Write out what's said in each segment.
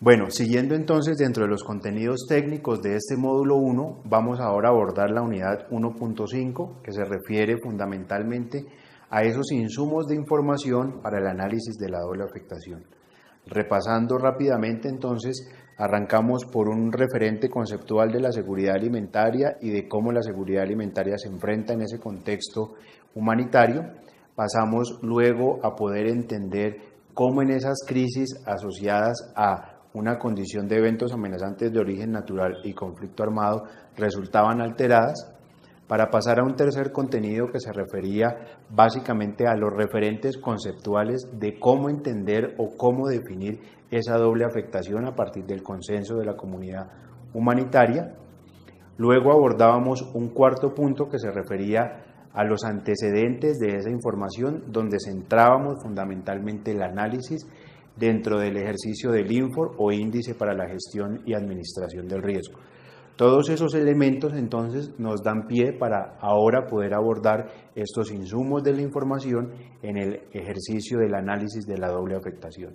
Bueno, siguiendo entonces dentro de los contenidos técnicos de este módulo 1, vamos ahora a abordar la unidad 1.5, que se refiere fundamentalmente a esos insumos de información para el análisis de la doble afectación. Repasando rápidamente entonces, arrancamos por un referente conceptual de la seguridad alimentaria y de cómo la seguridad alimentaria se enfrenta en ese contexto humanitario. Pasamos luego a poder entender cómo en esas crisis asociadas a una condición de eventos amenazantes de origen natural y conflicto armado resultaban alteradas, para pasar a un tercer contenido que se refería básicamente a los referentes conceptuales de cómo entender o cómo definir esa doble afectación a partir del consenso de la comunidad humanitaria. Luego abordábamos un cuarto punto que se refería a los antecedentes de esa información, donde centrábamos fundamentalmente el análisis dentro del ejercicio del INFOR o Índice para la Gestión y Administración del Riesgo. Todos esos elementos entonces nos dan pie para ahora poder abordar estos insumos de la información en el ejercicio del análisis de la doble afectación.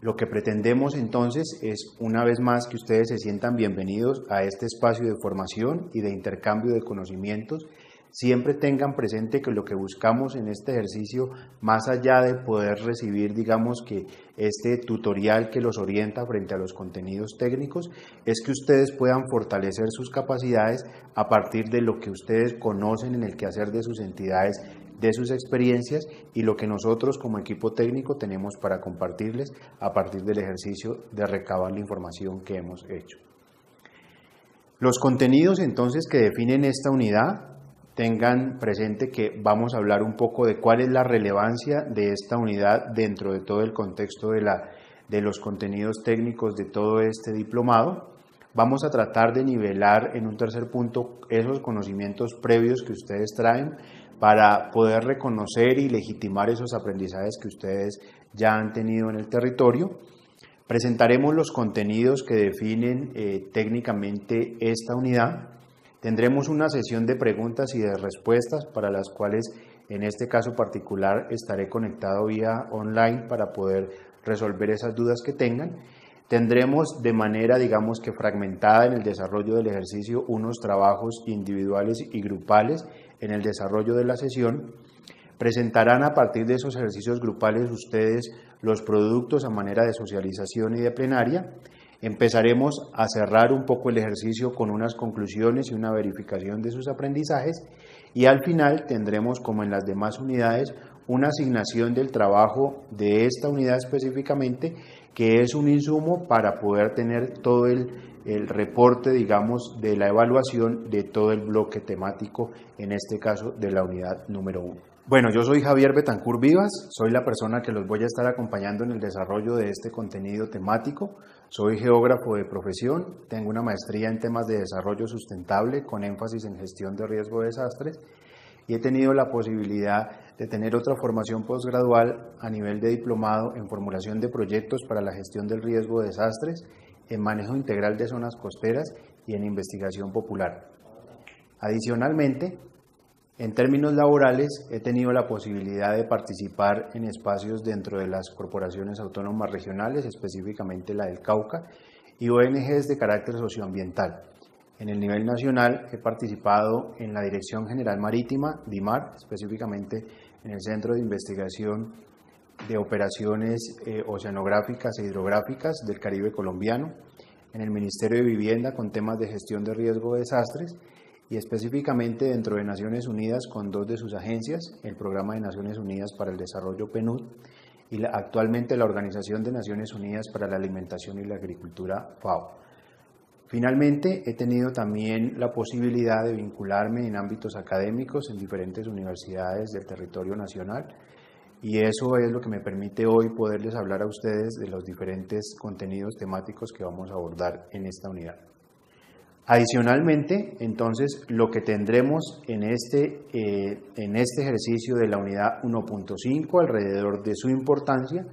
Lo que pretendemos entonces es, una vez más, que ustedes se sientan bienvenidos a este espacio de formación y de intercambio de conocimientos. Siempre tengan presente que lo que buscamos en este ejercicio, más allá de poder recibir, digamos que este tutorial que los orienta frente a los contenidos técnicos, es que ustedes puedan fortalecer sus capacidades a partir de lo que ustedes conocen en el quehacer de sus entidades, de sus experiencias y lo que nosotros como equipo técnico tenemos para compartirles a partir del ejercicio de recabar la información que hemos hecho. Los contenidos entonces que definen esta unidad, tengan presente que vamos a hablar un poco de cuál es la relevancia de esta unidad dentro de todo el contexto de los contenidos técnicos de todo este diplomado. Vamos a tratar de nivelar en un tercer punto esos conocimientos previos que ustedes traen para poder reconocer y legitimar esos aprendizajes que ustedes ya han tenido en el territorio. Presentaremos los contenidos que definen técnicamente esta unidad. Tendremos una sesión de preguntas y de respuestas para las cuales en este caso particular estaré conectado vía online para poder resolver esas dudas que tengan. Tendremos de manera, digamos que fragmentada en el desarrollo del ejercicio, unos trabajos individuales y grupales en el desarrollo de la sesión. Presentarán a partir de esos ejercicios grupales ustedes los productos a manera de socialización y de plenaria. Empezaremos a cerrar un poco el ejercicio con unas conclusiones y una verificación de sus aprendizajes y al final tendremos, como en las demás unidades, una asignación del trabajo de esta unidad específicamente, que es un insumo para poder tener todo el reporte, digamos, de la evaluación de todo el bloque temático, en este caso de la unidad número 1. Bueno, yo soy Javier Betancur Vivas, soy la persona que los voy a estar acompañando en el desarrollo de este contenido temático. Soy geógrafo de profesión, tengo una maestría en temas de desarrollo sustentable con énfasis en gestión de riesgo de desastres y he tenido la posibilidad de tener otra formación posgradual a nivel de diplomado en formulación de proyectos para la gestión del riesgo de desastres, en manejo integral de zonas costeras y en investigación popular. Adicionalmente, en términos laborales, he tenido la posibilidad de participar en espacios dentro de las corporaciones autónomas regionales, específicamente la del Cauca, y ONGs de carácter socioambiental. En el nivel nacional he participado en la Dirección General Marítima, DIMAR, específicamente en el Centro de Investigación de Operaciones Oceanográficas e Hidrográficas del Caribe colombiano, en el Ministerio de Vivienda con temas de gestión de riesgo de desastres, y específicamente dentro de Naciones Unidas con dos de sus agencias, el Programa de Naciones Unidas para el Desarrollo PNUD y actualmente la Organización de Naciones Unidas para la Alimentación y la Agricultura, FAO. Finalmente, he tenido también la posibilidad de vincularme en ámbitos académicos en diferentes universidades del territorio nacional y eso es lo que me permite hoy poderles hablar a ustedes de los diferentes contenidos temáticos que vamos a abordar en esta unidad. Adicionalmente, entonces, lo que tendremos en este ejercicio de la unidad 1.5, alrededor de su importancia,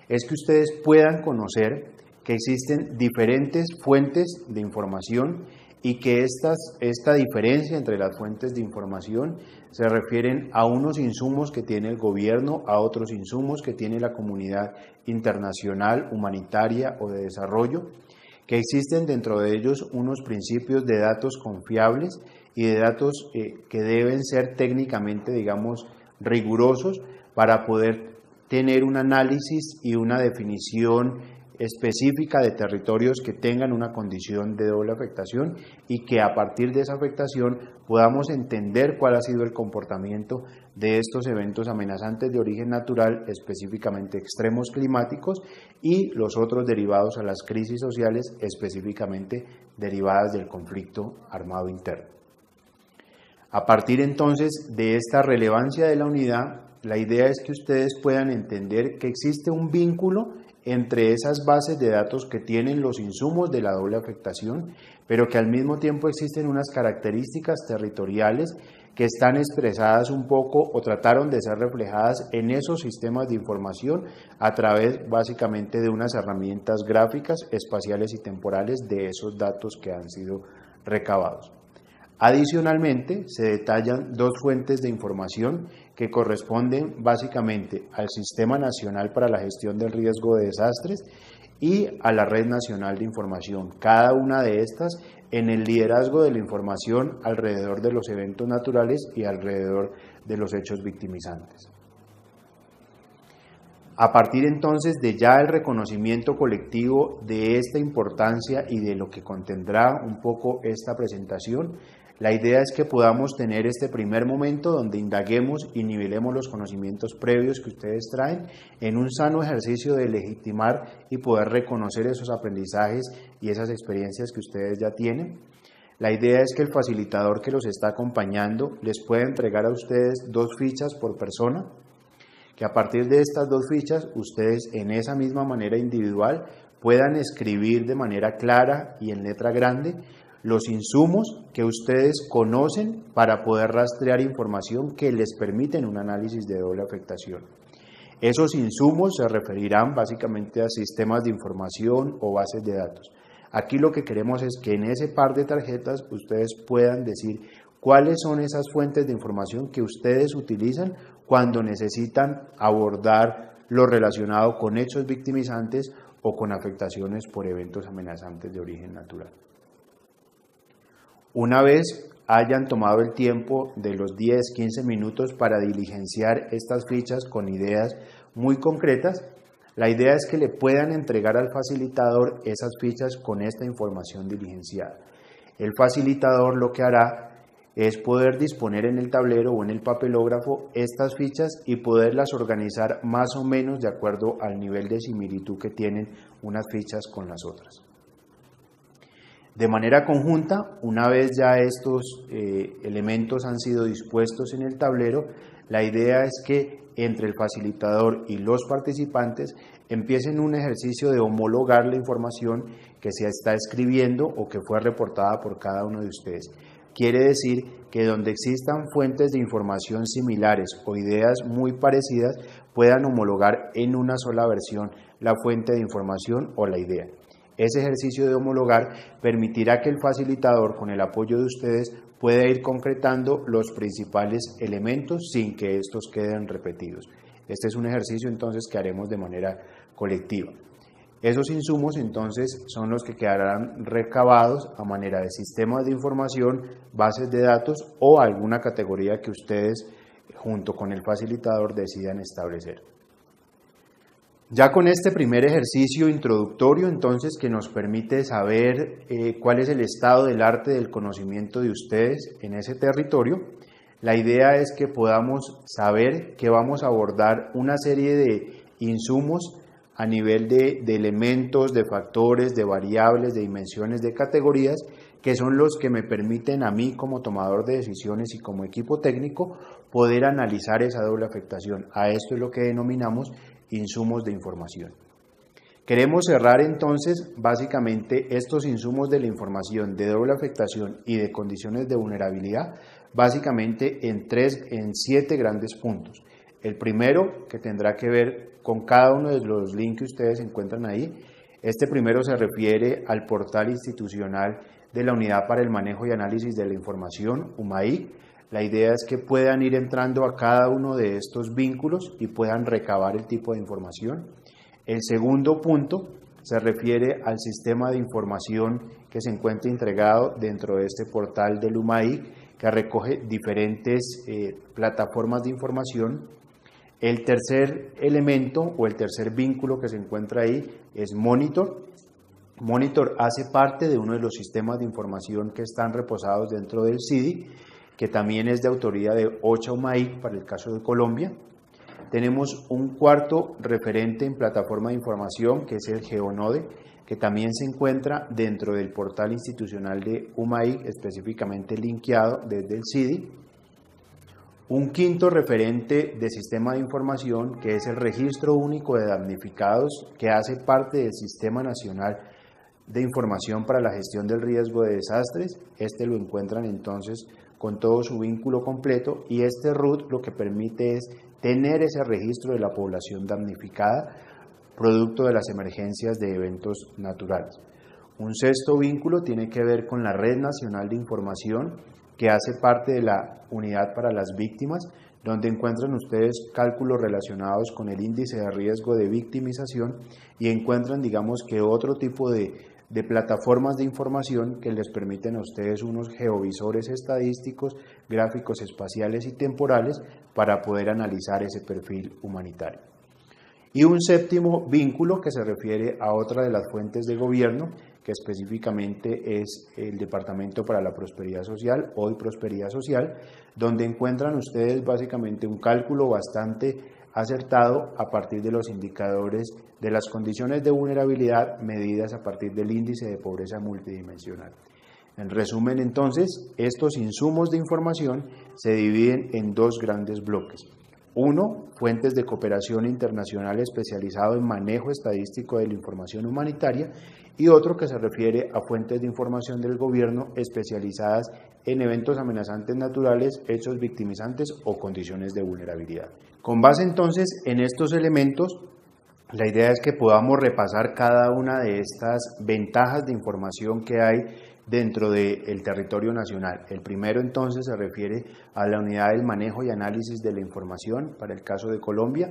es que ustedes puedan conocer que existen diferentes fuentes de información y que esta diferencia entre las fuentes de información se refieren a unos insumos que tiene el gobierno, a otros insumos que tiene la comunidad internacional, humanitaria o de desarrollo, que existen dentro de ellos unos principios de datos confiables y de datos que deben ser técnicamente, digamos, rigurosos para poder tener un análisis y una definición específica de territorios que tengan una condición de doble afectación y que a partir de esa afectación podamos entender cuál ha sido el comportamiento de estos eventos amenazantes de origen natural, específicamente extremos climáticos, y los otros derivados a las crisis sociales, específicamente derivadas del conflicto armado interno. A partir entonces de esta relevancia de la unidad, la idea es que ustedes puedan entender que existe un vínculo entre esas bases de datos que tienen los insumos de la doble afectación, pero que al mismo tiempo existen unas características territoriales que están expresadas un poco o trataron de ser reflejadas en esos sistemas de información a través básicamente de unas herramientas gráficas, espaciales y temporales de esos datos que han sido recabados. Adicionalmente, se detallan dos fuentes de información que corresponden básicamente al Sistema Nacional para la Gestión del Riesgo de Desastres y a la Red Nacional de Información, cada una de estas en el liderazgo de la información alrededor de los eventos naturales y alrededor de los hechos victimizantes. A partir entonces de ya el reconocimiento colectivo de esta importancia y de lo que contendrá un poco esta presentación, la idea es que podamos tener este primer momento donde indaguemos y nivelemos los conocimientos previos que ustedes traen en un sano ejercicio de legitimar y poder reconocer esos aprendizajes y esas experiencias que ustedes ya tienen. La idea es que el facilitador que los está acompañando les pueda entregar a ustedes 2 fichas por persona, que a partir de estas 2 fichas ustedes en esa misma manera individual puedan escribir de manera clara y en letra grande los insumos que ustedes conocen para poder rastrear información que les permiten un análisis de doble afectación. Esos insumos se referirán básicamente a sistemas de información o bases de datos. Aquí lo que queremos es que en ese par de tarjetas ustedes puedan decir cuáles son esas fuentes de información que ustedes utilizan cuando necesitan abordar lo relacionado con hechos victimizantes o con afectaciones por eventos amenazantes de origen natural. Una vez hayan tomado el tiempo de los 10-15 minutos para diligenciar estas fichas con ideas muy concretas, la idea es que le puedan entregar al facilitador esas fichas con esta información diligenciada. El facilitador lo que hará es poder disponer en el tablero o en el papelógrafo estas fichas y poderlas organizar más o menos de acuerdo al nivel de similitud que tienen unas fichas con las otras. De manera conjunta, una vez ya estos elementos han sido dispuestos en el tablero, la idea es que entre el facilitador y los participantes empiecen un ejercicio de homologar la información que se está escribiendo o que fue reportada por cada uno de ustedes. Quiere decir que donde existan fuentes de información similares o ideas muy parecidas, puedan homologar en una sola versión la fuente de información o la idea. Ese ejercicio de homologar permitirá que el facilitador, con el apoyo de ustedes, pueda ir concretando los principales elementos sin que estos queden repetidos. Este es un ejercicio entonces que haremos de manera colectiva. Esos insumos entonces son los que quedarán recabados a manera de sistemas de información, bases de datos o alguna categoría que ustedes junto con el facilitador decidan establecer. Ya con este primer ejercicio introductorio, entonces, que nos permite saber cuál es el estado del arte del conocimiento de ustedes en ese territorio, la idea es que podamos saber que vamos a abordar una serie de insumos a nivel de elementos, de factores, de variables, de dimensiones, de categorías, que son los que me permiten a mí como tomador de decisiones y como equipo técnico poder analizar esa doble afectación. A esto es lo que denominamos insumos de información. Queremos cerrar entonces básicamente estos insumos de la información de doble afectación y de condiciones de vulnerabilidad básicamente en 7 grandes puntos. El primero, que tendrá que ver con cada uno de los links que ustedes encuentran ahí. Este primero se refiere al portal institucional de la Unidad para el Manejo y Análisis de la Información, UMAIC. La idea es que puedan ir entrando a cada uno de estos vínculos y puedan recabar el tipo de información. El segundo punto se refiere al sistema de información que se encuentra integrado dentro de este portal del UMAIC, que recoge diferentes plataformas de información. El tercer elemento o el tercer vínculo que se encuentra ahí es Monitor. Monitor hace parte de uno de los sistemas de información que están reposados dentro del CIDI, que también es de autoría de OCHA UMAIC para el caso de Colombia. Tenemos un cuarto referente en plataforma de información, que es el GeoNode, que también se encuentra dentro del portal institucional de UMAIC, específicamente linkeado desde el CIDI. Un quinto referente de sistema de información, que es el Registro Único de Damnificados, que hace parte del Sistema Nacional de Información para la Gestión del Riesgo de Desastres. Este lo encuentran entonces con todo su vínculo completo, y este RUT lo que permite es tener ese registro de la población damnificada producto de las emergencias de eventos naturales. Un sexto vínculo tiene que ver con la Red Nacional de Información, que hace parte de la Unidad para las Víctimas, donde encuentran ustedes cálculos relacionados con el índice de riesgo de victimización y encuentran, digamos, que otro tipo de plataformas de información que les permiten a ustedes unos geovisores estadísticos, gráficos espaciales y temporales para poder analizar ese perfil humanitario. Y un séptimo vínculo que se refiere a otra de las fuentes de gobierno, que específicamente es el Departamento para la Prosperidad Social, hoy Prosperidad Social, donde encuentran ustedes básicamente un cálculo bastante acertado a partir de los indicadores de las condiciones de vulnerabilidad medidas a partir del índice de pobreza multidimensional. En resumen, entonces, estos insumos de información se dividen en dos grandes bloques. Uno, fuentes de cooperación internacional especializado en manejo estadístico de la información humanitaria, y otro que se refiere a fuentes de información del gobierno especializadas en eventos amenazantes naturales, hechos victimizantes o condiciones de vulnerabilidad. Con base entonces en estos elementos, la idea es que podamos repasar cada una de estas ventajas de información que hay dentro del territorio nacional. El primero entonces se refiere a la unidad del manejo y análisis de la información para el caso de Colombia.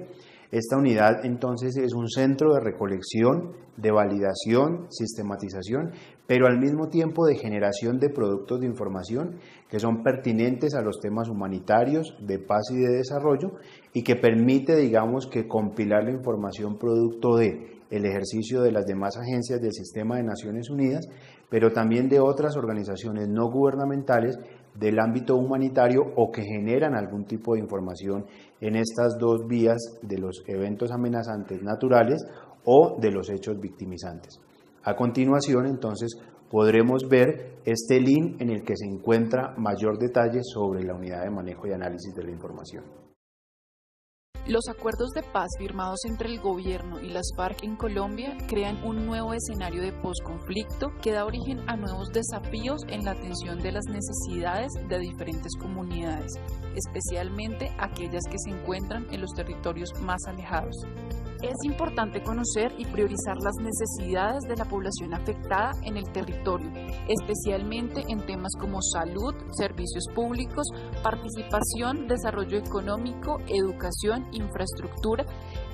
Esta unidad entonces es un centro de recolección, de validación, sistematización, pero al mismo tiempo de generación de productos de información que son pertinentes a los temas humanitarios, de paz y de desarrollo, y que permite, digamos, que compilar la información producto de el ejercicio de las demás agencias del Sistema de Naciones Unidas, pero también de otras organizaciones no gubernamentales del ámbito humanitario o que generan algún tipo de información en estas dos vías de los eventos amenazantes naturales o de los hechos victimizantes. A continuación, entonces, podremos ver este link en el que se encuentra mayor detalle sobre la unidad de manejo y análisis de la información. Los acuerdos de paz firmados entre el gobierno y las FARC en Colombia crean un nuevo escenario de posconflicto que da origen a nuevos desafíos en la atención de las necesidades de diferentes comunidades, especialmente aquellas que se encuentran en los territorios más alejados. Es importante conocer y priorizar las necesidades de la población afectada en el territorio, especialmente en temas como salud, servicios públicos, participación, desarrollo económico, educación, infraestructura,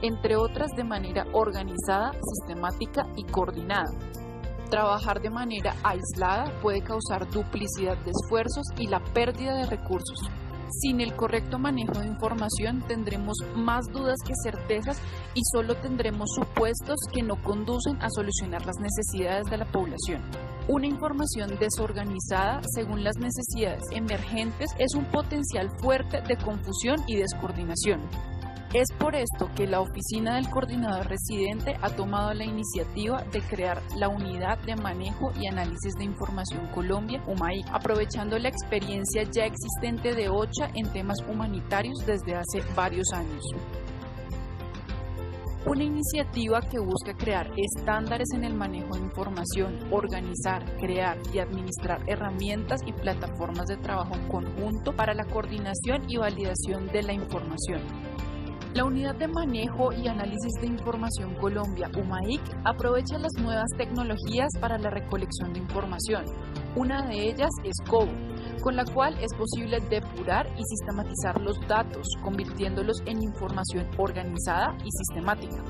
entre otras, de manera organizada, sistemática y coordinada. Trabajar de manera aislada puede causar duplicidad de esfuerzos y la pérdida de recursos. Sin el correcto manejo de información tendremos más dudas que certezas y solo tendremos supuestos que no conducen a solucionar las necesidades de la población. Una información desorganizada según las necesidades emergentes es un potencial fuerte de confusión y descoordinación. Es por esto que la Oficina del Coordinador Residente ha tomado la iniciativa de crear la Unidad de Manejo y Análisis de Información Colombia, UMAIC, aprovechando la experiencia ya existente de OCHA en temas humanitarios desde hace varios años. Una iniciativa que busca crear estándares en el manejo de información, organizar, crear y administrar herramientas y plataformas de trabajo en conjunto para la coordinación y validación de la información. La Unidad de Manejo y Análisis de Información Colombia, UMAIC, aprovecha las nuevas tecnologías para la recolección de información, Una de ellas es Cobo, con la cual es posible depurar y sistematizar los datos, convirtiéndolos en información organizada y sistemática.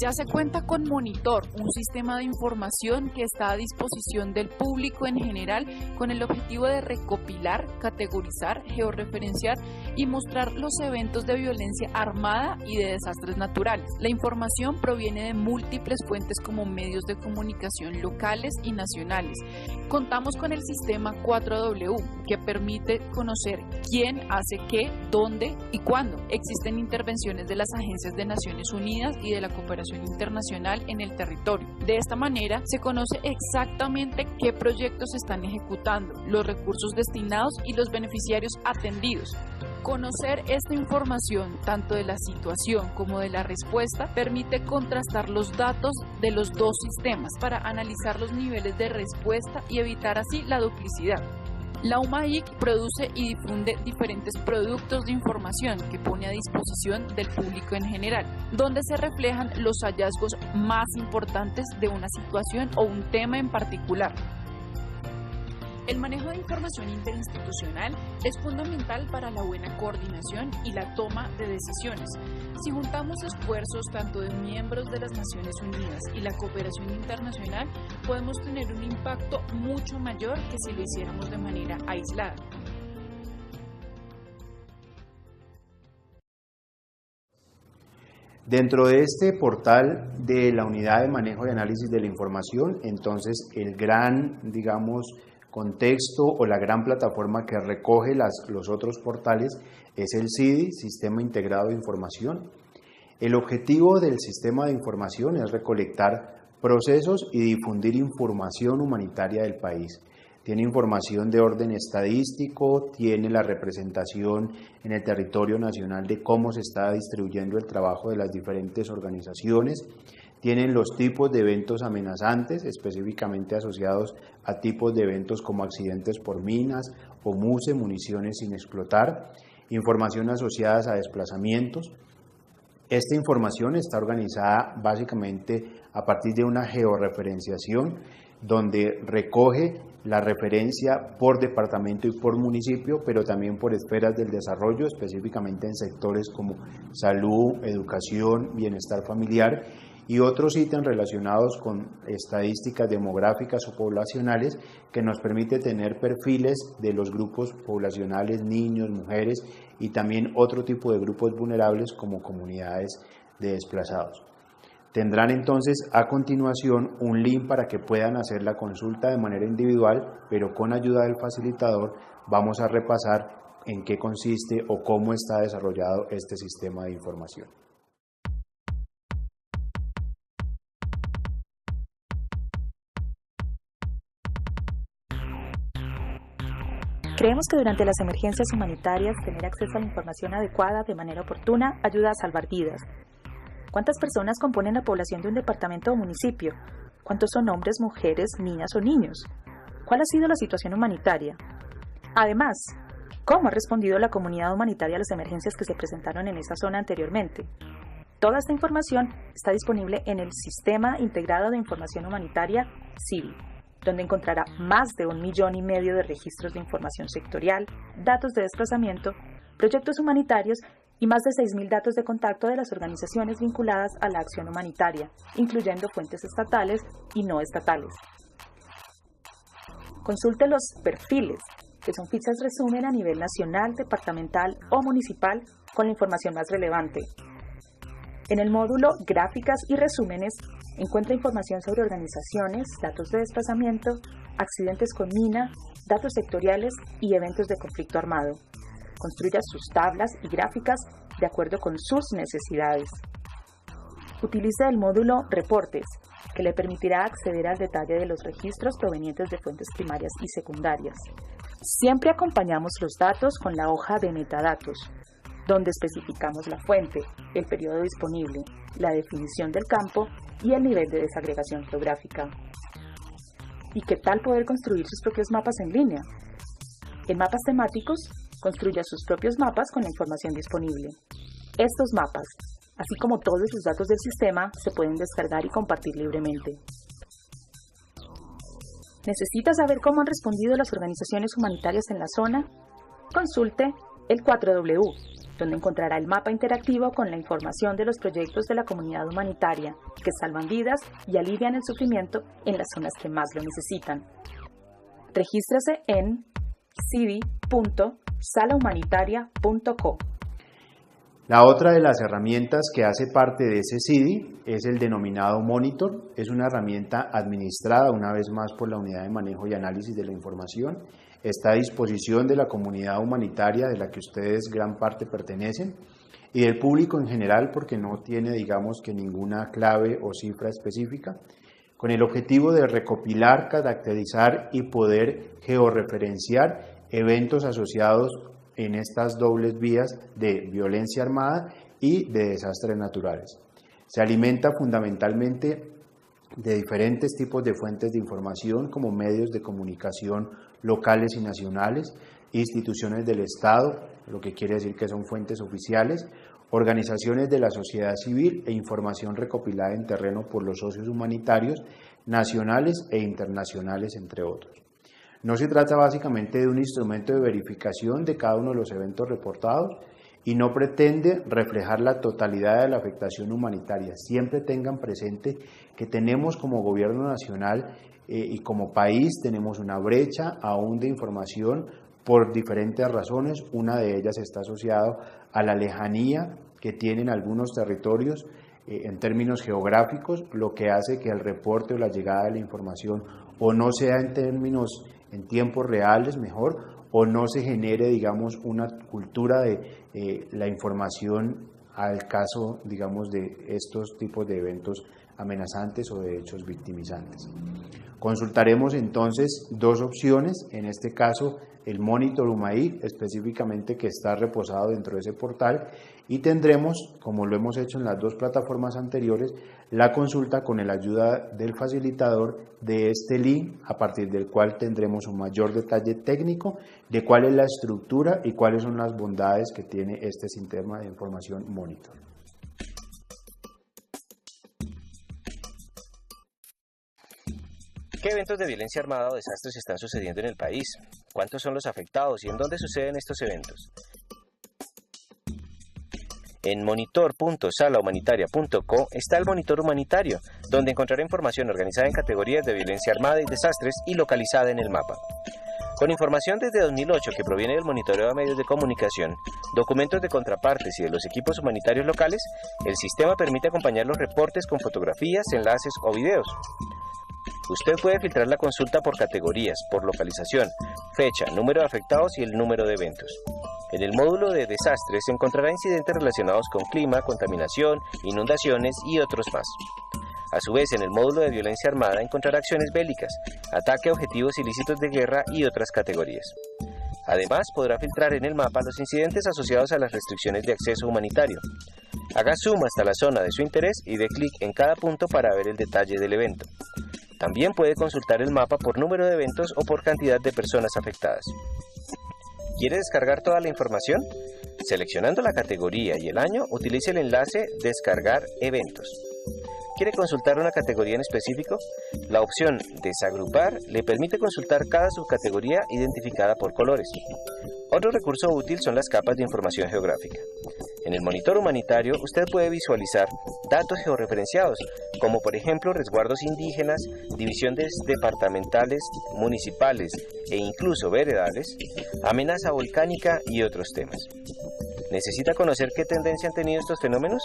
Ya se cuenta con Monitor, un sistema de información que está a disposición del público en general con el objetivo de recopilar, categorizar, georreferenciar y mostrar los eventos de violencia armada y de desastres naturales. La información proviene de múltiples fuentes como medios de comunicación locales y nacionales. Contamos con el sistema 4W, que permite conocer quién hace qué, dónde y cuándo. Existen intervenciones de las agencias de Naciones Unidas y de la cooperación internacional en el territorio. De esta manera se conoce exactamente qué proyectos se están ejecutando, los recursos destinados y los beneficiarios atendidos. Conocer esta información, tanto de la situación como de la respuesta, permite contrastar los datos de los dos sistemas para analizar los niveles de respuesta y evitar así la duplicidad. La UMAIC produce y difunde diferentes productos de información que pone a disposición del público en general, donde se reflejan los hallazgos más importantes de una situación o un tema en particular. El manejo de información interinstitucional es fundamental para la buena coordinación y la toma de decisiones. Si juntamos esfuerzos tanto de miembros de las Naciones Unidas y la cooperación internacional, podemos tener un impacto mucho mayor que si lo hiciéramos de manera aislada. Dentro de este portal de la Unidad de Manejo y Análisis de la Información, entonces el gran, contexto o la gran plataforma que recoge los otros portales es el SIDI, Sistema Integrado de Información. El objetivo del sistema de información es recolectar procesos y difundir información humanitaria del país. Tiene información de orden estadístico, tiene la representación en el territorio nacional de cómo se está distribuyendo el trabajo de las diferentes organizaciones, tienen los tipos de eventos amenazantes, específicamente asociados a tipos de eventos como accidentes por minas o MUSE, municiones sin explotar, información asociadas a desplazamientos. Esta información está organizada básicamente a partir de una georreferenciación donde recoge la referencia por departamento y por municipio, pero también por esferas del desarrollo, específicamente en sectores como salud, educación, bienestar familiar y otros ítems relacionados con estadísticas demográficas o poblacionales que nos permite tener perfiles de los grupos poblacionales, niños, mujeres y también otro tipo de grupos vulnerables como comunidades de desplazados. Tendrán entonces a continuación un link para que puedan hacer la consulta de manera individual, pero con ayuda del facilitador vamos a repasar en qué consiste o cómo está desarrollado este sistema de información. Creemos que durante las emergencias humanitarias tener acceso a la información adecuada de manera oportuna ayuda a salvar vidas. ¿Cuántas personas componen la población de un departamento o municipio? ¿Cuántos son hombres, mujeres, niñas o niños? ¿Cuál ha sido la situación humanitaria? Además, ¿cómo ha respondido la comunidad humanitaria a las emergencias que se presentaron en esa zona anteriormente? Toda esta información está disponible en el Sistema Integrado de Información Humanitaria, SIDI, donde encontrará más de 1,5 millones de registros de información sectorial, datos de desplazamiento, proyectos humanitarios y más de 6.000 datos de contacto de las organizaciones vinculadas a la acción humanitaria, incluyendo fuentes estatales y no estatales. Consulte los perfiles, que son fichas resumen a nivel nacional, departamental o municipal con la información más relevante. En el módulo Gráficas y Resúmenes encuentra información sobre organizaciones, datos de desplazamiento, accidentes con mina, datos sectoriales y eventos de conflicto armado. Construya sus tablas y gráficas de acuerdo con sus necesidades. Utilice el módulo Reportes, que le permitirá acceder al detalle de los registros provenientes de fuentes primarias y secundarias. Siempre acompañamos los datos con la hoja de metadatos, donde especificamos la fuente, el periodo disponible, la definición del campo y el nivel de desagregación geográfica. ¿Y qué tal poder construir sus propios mapas en línea? En mapas temáticos, construya sus propios mapas con la información disponible. Estos mapas, así como todos los datos del sistema, se pueden descargar y compartir libremente. ¿Necesita saber cómo han respondido las organizaciones humanitarias en la zona? Consulte el 4W, donde encontrará el mapa interactivo con la información de los proyectos de la comunidad humanitaria que salvan vidas y alivian el sufrimiento en las zonas que más lo necesitan. Regístrese en cidi.salahumanitaria.co. La otra de las herramientas que hace parte de ese CIDI es el denominado Monitor. Es una herramienta administrada una vez más por la Unidad de Manejo y Análisis de la Información. Está a disposición de la comunidad humanitaria de la que ustedes gran parte pertenecen y del público en general, porque no tiene, digamos, que ninguna clave o cifra específica, con el objetivo de recopilar, caracterizar y poder georreferenciar eventos asociados en estas dobles vías de violencia armada y de desastres naturales. Se alimenta fundamentalmente de diferentes tipos de fuentes de información como medios de comunicación locales y nacionales, instituciones del Estado, lo que quiere decir que son fuentes oficiales, organizaciones de la sociedad civil e información recopilada en terreno por los socios humanitarios nacionales e internacionales, entre otros. No se trata básicamente de un instrumento de verificación de cada uno de los eventos reportados y no pretende reflejar la totalidad de la afectación humanitaria. Siempre tengan presente que tenemos como gobierno nacional y como país tenemos una brecha aún de información por diferentes razones. Una de ellas está asociada a la lejanía que tienen algunos territorios en términos geográficos, lo que hace que el reporte o la llegada de la información o no sea en tiempos reales mejor, o no se genere, digamos, una cultura de la información al caso, digamos, de estos tipos de eventos amenazantes o de hechos victimizantes. Consultaremos entonces dos opciones, en este caso el Monitor UMAID, específicamente que está reposado dentro de ese portal, y tendremos, como lo hemos hecho en las dos plataformas anteriores, la consulta con la ayuda del facilitador de este link, a partir del cual tendremos un mayor detalle técnico de cuál es la estructura y cuáles son las bondades que tiene este sistema de información Monitor. ¿Qué eventos de violencia armada o desastres están sucediendo en el país? ¿Cuántos son los afectados y en dónde suceden estos eventos? En monitor.salahumanitaria.co está el Monitor Humanitario, donde encontrará información organizada en categorías de violencia armada y desastres y localizada en el mapa. Con información desde 2008 que proviene del monitoreo de medios de comunicación, documentos de contrapartes y de los equipos humanitarios locales, el sistema permite acompañar los reportes con fotografías, enlaces o videos. Usted puede filtrar la consulta por categorías, por localización, fecha, número de afectados y el número de eventos. En el módulo de desastres encontrará incidentes relacionados con clima, contaminación, inundaciones y otros más. A su vez, en el módulo de violencia armada encontrará acciones bélicas, ataque a objetivos ilícitos de guerra y otras categorías. Además, podrá filtrar en el mapa los incidentes asociados a las restricciones de acceso humanitario. Haga zoom hasta la zona de su interés y dé clic en cada punto para ver el detalle del evento. También puede consultar el mapa por número de eventos o por cantidad de personas afectadas. ¿Quiere descargar toda la información? Seleccionando la categoría y el año, utilice el enlace Descargar eventos. ¿Quiere consultar una categoría en específico? La opción Desagrupar le permite consultar cada subcategoría identificada por colores. Otro recurso útil son las capas de información geográfica. En el monitor humanitario usted puede visualizar datos georreferenciados, como por ejemplo resguardos indígenas, divisiones departamentales, municipales e incluso veredales, amenaza volcánica y otros temas. ¿Necesita conocer qué tendencia han tenido estos fenómenos?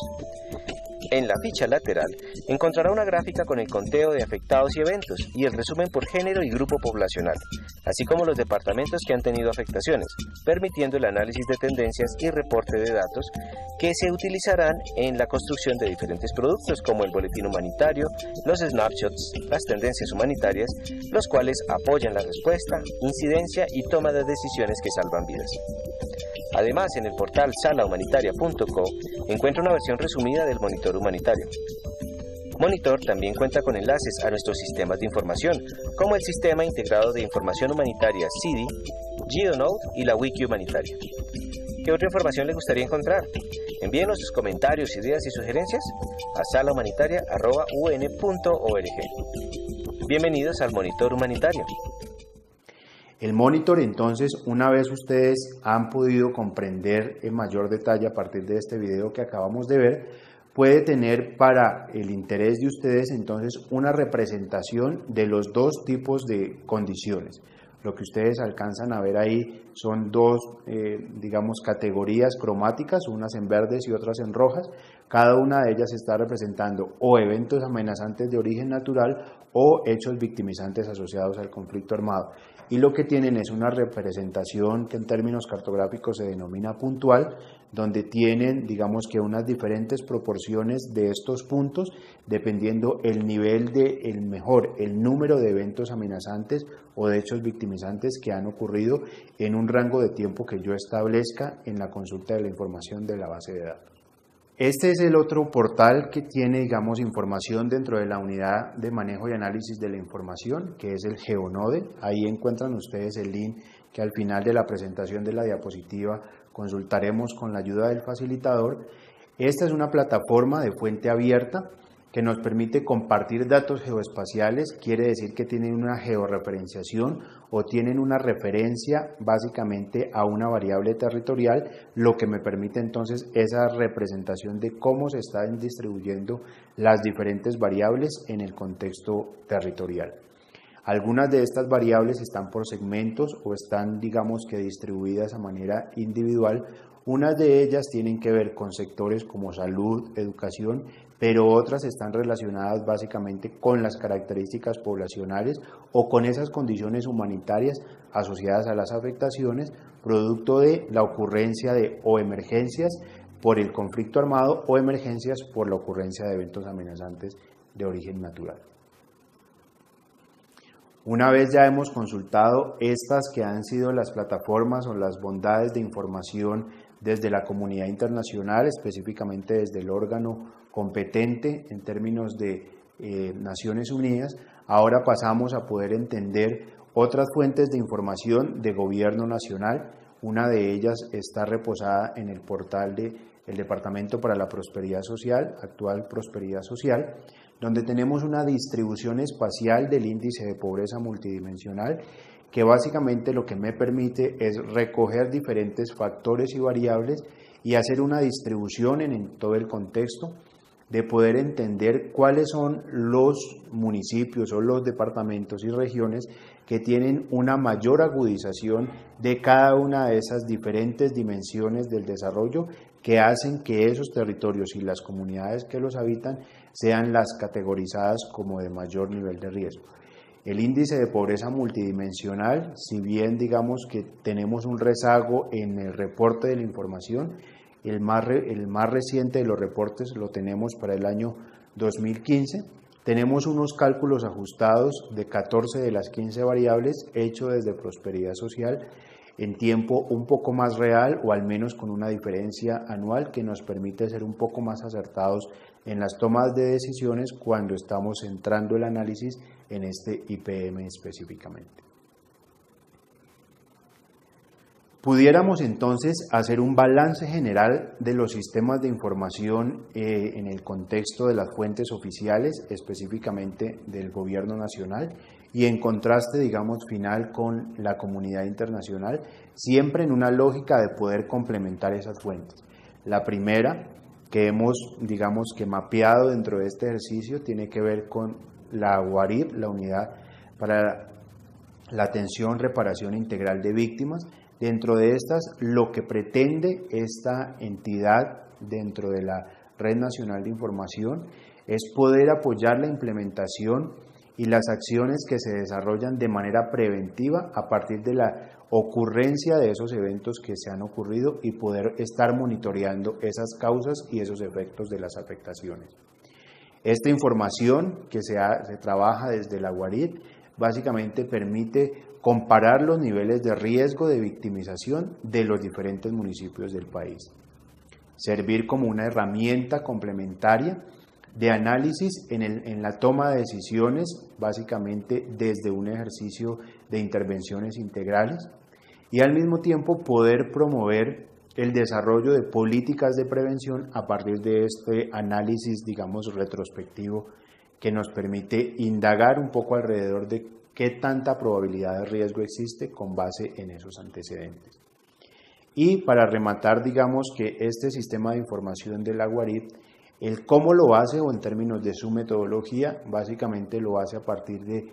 En la ficha lateral encontrará una gráfica con el conteo de afectados y eventos y el resumen por género y grupo poblacional, así como los departamentos que han tenido afectaciones, permitiendo el análisis de tendencias y reporte de datos que se utilizarán en la construcción de diferentes productos como el boletín humanitario, los snapshots, las tendencias humanitarias, los cuales apoyan la respuesta, incidencia y toma de decisiones que salvan vidas. Además, en el portal salahumanitaria.co encuentra una versión resumida del monitor humanitario. Monitor también cuenta con enlaces a nuestros sistemas de información, como el Sistema Integrado de Información Humanitaria CIDI, GeoNode y la Wiki Humanitaria. ¿Qué otra información le gustaría encontrar? Envíenos sus comentarios, ideas y sugerencias a salahumanitaria@un.org. Bienvenidos al Monitor Humanitario. El monitor, entonces, una vez ustedes han podido comprender en mayor detalle a partir de este video que acabamos de ver, puede tener para el interés de ustedes entonces una representación de los dos tipos de condiciones. Lo que ustedes alcanzan a ver ahí son dos, digamos, categorías cromáticas, unas en verdes y otras en rojas. Cada una de ellas está representando o eventos amenazantes de origen natural o hechos victimizantes asociados al conflicto armado. Y lo que tienen es una representación que en términos cartográficos se denomina puntual, donde tienen, digamos que unas diferentes proporciones de estos puntos, dependiendo el nivel de el número de eventos amenazantes o de hechos victimizantes que han ocurrido en un rango de tiempo que yo establezca en la consulta de la información de la base de datos. Este es el otro portal que tiene, digamos, información dentro de la unidad de manejo y análisis de la información, que es el GeoNode. Ahí encuentran ustedes el link que al final de la presentación de la diapositiva consultaremos con la ayuda del facilitador. Esta es una plataforma de fuente abierta que nos permite compartir datos geoespaciales, quiere decir que tienen una georreferenciación o tienen una referencia básicamente a una variable territorial, lo que me permite entonces esa representación de cómo se están distribuyendo las diferentes variables en el contexto territorial. Algunas de estas variables están por segmentos o están, digamos que distribuidas a manera individual. Unas de ellas tienen que ver con sectores como salud, educación, pero otras están relacionadas básicamente con las características poblacionales o con esas condiciones humanitarias asociadas a las afectaciones, producto de la ocurrencia de o emergencias por el conflicto armado o emergencias por la ocurrencia de eventos amenazantes de origen natural. Una vez ya hemos consultado estas que han sido las plataformas o las bondades de información desde la comunidad internacional, específicamente desde el órgano competente en términos de Naciones Unidas, ahora pasamos a poder entender otras fuentes de información de gobierno nacional. Una de ellas está reposada en el portal del Departamento para la Prosperidad Social, actual Prosperidad Social, donde tenemos una distribución espacial del índice de pobreza multidimensional, que básicamente lo que me permite es recoger diferentes factores y variables y hacer una distribución en todo el contexto, de poder entender cuáles son los municipios o los departamentos y regiones que tienen una mayor agudización de cada una de esas diferentes dimensiones del desarrollo que hacen que esos territorios y las comunidades que los habitan sean las categorizadas como de mayor nivel de riesgo. El índice de pobreza multidimensional, si bien digamos que tenemos un rezago en el reporte de la información, el más reciente de los reportes lo tenemos para el año 2015. Tenemos unos cálculos ajustados de 14 de las 15 variables hechos desde Prosperidad Social en tiempo un poco más real o al menos con una diferencia anual que nos permite ser un poco más acertados en las tomas de decisiones cuando estamos centrando el análisis en este IPM específicamente. Pudiéramos entonces hacer un balance general de los sistemas de información en el contexto de las fuentes oficiales, específicamente del gobierno nacional, y en contraste, digamos, final con la comunidad internacional, siempre en una lógica de poder complementar esas fuentes. La primera que hemos, digamos, que mapeado dentro de este ejercicio tiene que ver con la UARIP, la Unidad para la Atención, Reparación Integral de Víctimas. Dentro de estas, lo que pretende esta entidad dentro de la Red Nacional de Información es poder apoyar la implementación y las acciones que se desarrollan de manera preventiva a partir de la ocurrencia de esos eventos que se han ocurrido y poder estar monitoreando esas causas y esos efectos de las afectaciones. Esta información que se trabaja desde la UARIP básicamente permite comparar los niveles de riesgo de victimización de los diferentes municipios del país. Servir como una herramienta complementaria de análisis en la toma de decisiones, básicamente desde un ejercicio de intervenciones integrales, y al mismo tiempo poder promover el desarrollo de políticas de prevención a partir de este análisis, digamos, retrospectivo que nos permite indagar un poco alrededor de qué tanta probabilidad de riesgo existe con base en esos antecedentes. Y para rematar, digamos que este sistema de información de la Guarip, el cómo lo hace o en términos de su metodología, básicamente lo hace a partir de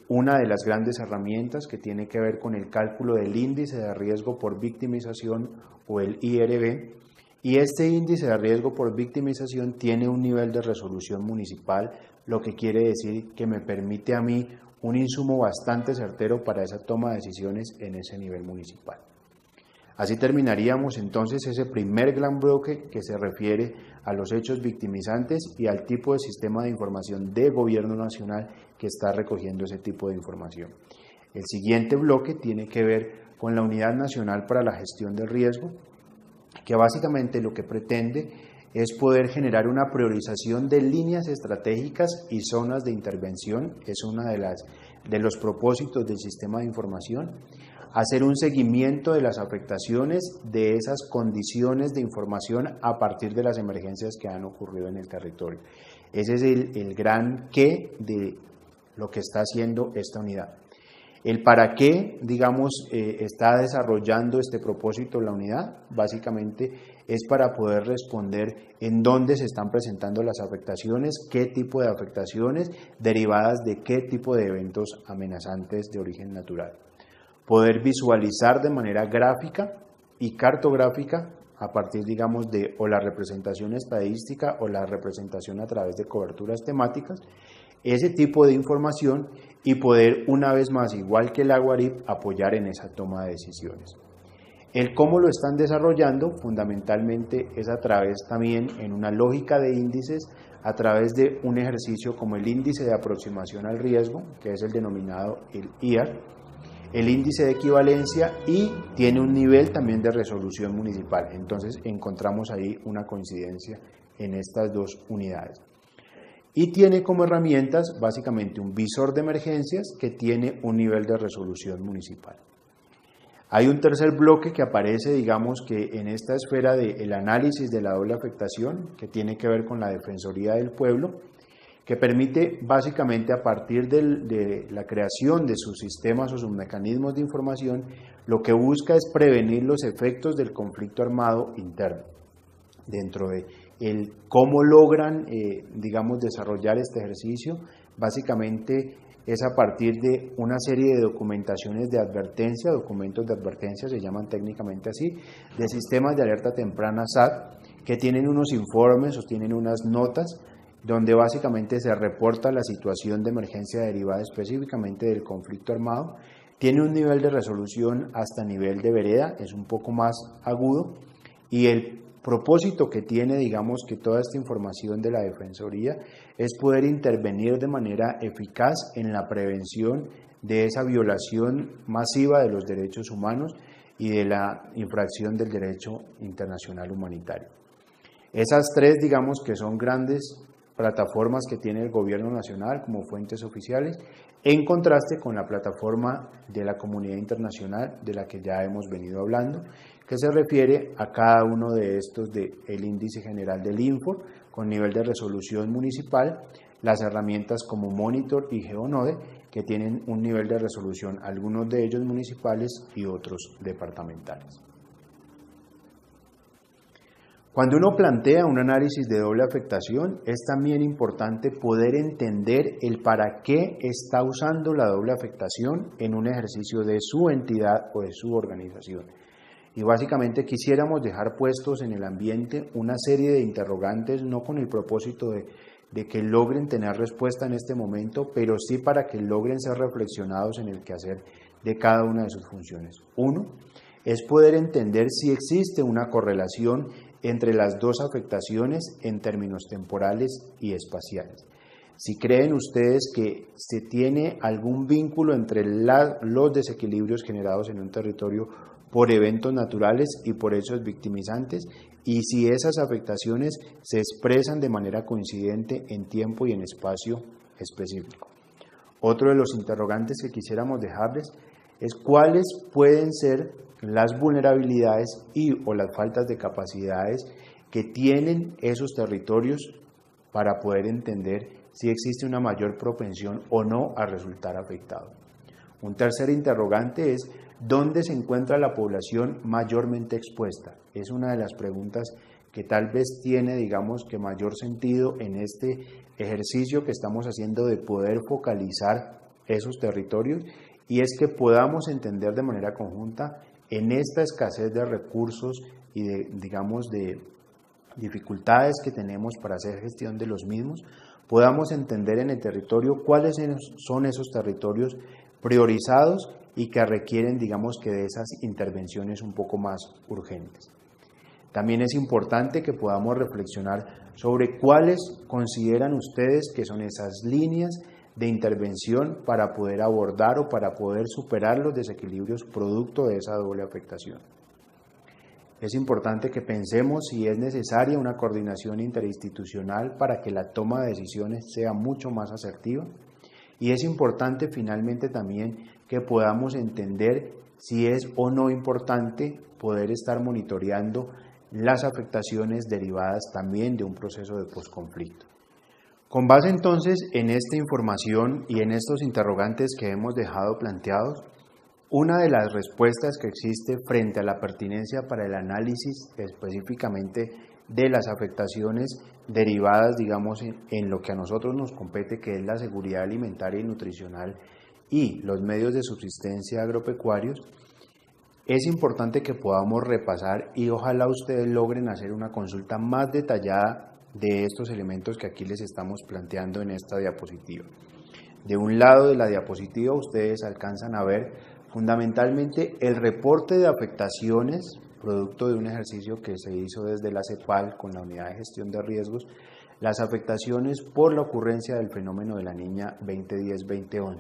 una de las grandes herramientas que tiene que ver con el cálculo del índice de riesgo por victimización o el IRB, y este índice de riesgo por victimización tiene un nivel de resolución municipal, lo que quiere decir que me permite a mí un insumo bastante certero para esa toma de decisiones en ese nivel municipal. Así terminaríamos entonces ese primer gran bloque que se refiere a los hechos victimizantes y al tipo de sistema de información de gobierno nacional que está recogiendo ese tipo de información. El siguiente bloque tiene que ver con la Unidad Nacional para la Gestión del Riesgo, que básicamente lo que pretende es poder generar una priorización de líneas estratégicas y zonas de intervención, es una de los propósitos del sistema de información, hacer un seguimiento de las afectaciones de esas condiciones de información a partir de las emergencias que han ocurrido en el territorio. Ese es el gran qué de lo que está haciendo esta unidad. El para qué, digamos, está desarrollando este propósito la unidad, básicamente es para poder responder en dónde se están presentando las afectaciones, qué tipo de afectaciones derivadas de qué tipo de eventos amenazantes de origen natural. Poder visualizar de manera gráfica y cartográfica a partir, digamos, de o la representación estadística o la representación a través de coberturas temáticas, ese tipo de información y poder una vez más, igual que la Guarip, apoyar en esa toma de decisiones. El cómo lo están desarrollando fundamentalmente es a través también en una lógica de índices, a través de un ejercicio como el índice de aproximación al riesgo, que es el denominado el IAR, el índice de equivalencia y tiene un nivel también de resolución municipal. Entonces encontramos ahí una coincidencia en estas dos unidades. Y tiene como herramientas básicamente un visor de emergencias que tiene un nivel de resolución municipal. Hay un tercer bloque que aparece, digamos que en esta esfera del análisis de la doble afectación, que tiene que ver con la Defensoría del Pueblo, que permite básicamente a partir de la creación de sus sistemas o sus mecanismos de información, lo que busca es prevenir los efectos del conflicto armado interno. Dentro de el cómo logran, digamos, desarrollar este ejercicio, básicamente es a partir de una serie de documentaciones de advertencia, documentos de advertencia se llaman técnicamente así, de sistemas de alerta temprana SAT, que tienen unos informes o tienen unas notas donde básicamente se reporta la situación de emergencia derivada específicamente del conflicto armado, tiene un nivel de resolución hasta nivel de vereda, es un poco más agudo, y el propósito que tiene, digamos, que toda esta información de la Defensoría es poder intervenir de manera eficaz en la prevención de esa violación masiva de los derechos humanos y de la infracción del derecho internacional humanitario. Esas tres, digamos, que son grandes plataformas que tiene el gobierno nacional como fuentes oficiales, en contraste con la plataforma de la comunidad internacional de la que ya hemos venido hablando, que se refiere a cada uno de estos del índice general del INFOR con nivel de resolución municipal, las herramientas como Monitor y GeoNode que tienen un nivel de resolución, algunos de ellos municipales y otros departamentales. Cuando uno plantea un análisis de doble afectación, es también importante poder entender el para qué está usando la doble afectación en un ejercicio de su entidad o de su organización. Y básicamente quisiéramos dejar puestos en el ambiente una serie de interrogantes, no con el propósito de que logren tener respuesta en este momento, pero sí para que logren ser reflexionados en el quehacer de cada una de sus funciones. Uno, es poder entender si existe una correlación entre las dos afectaciones en términos temporales y espaciales. Si creen ustedes que se tiene algún vínculo entre los desequilibrios generados en un territorio por eventos naturales y por hechos victimizantes, y si esas afectaciones se expresan de manera coincidente en tiempo y en espacio específico. Otro de los interrogantes que quisiéramos dejarles es cuáles pueden ser las vulnerabilidades o las faltas de capacidades que tienen esos territorios para poder entender si existe una mayor propensión o no a resultar afectado. Un tercer interrogante es, ¿dónde se encuentra la población mayormente expuesta? Es una de las preguntas que tal vez tiene, digamos, que mayor sentido en este ejercicio que estamos haciendo de poder focalizar esos territorios, y es que podamos entender de manera conjunta en esta escasez de recursos y de dificultades que tenemos para hacer gestión de los mismos, podamos entender en el territorio cuáles son esos territorios priorizados y que requieren, digamos, que de esas intervenciones un poco más urgentes. También es importante que podamos reflexionar sobre cuáles consideran ustedes que son esas líneas de intervención para poder abordar o para poder superar los desequilibrios producto de esa doble afectación. Es importante que pensemos si es necesaria una coordinación interinstitucional para que la toma de decisiones sea mucho más asertiva, y es importante finalmente también que podamos entender si es o no importante poder estar monitoreando las afectaciones derivadas también de un proceso de posconflicto. Con base entonces en esta información y en estos interrogantes que hemos dejado planteados, una de las respuestas que existe frente a la pertinencia para el análisis específicamente de las afectaciones derivadas, digamos, en lo que a nosotros nos compete, que es la seguridad alimentaria y nutricional y los medios de subsistencia agropecuarios, es importante que podamos repasar y ojalá ustedes logren hacer una consulta más detallada de estos elementos que aquí les estamos planteando en esta diapositiva. De un lado de la diapositiva ustedes alcanzan a ver fundamentalmente el reporte de afectaciones, producto de un ejercicio que se hizo desde la CEPAL con la Unidad de Gestión de Riesgos, las afectaciones por la ocurrencia del fenómeno de la niña 2010-2011.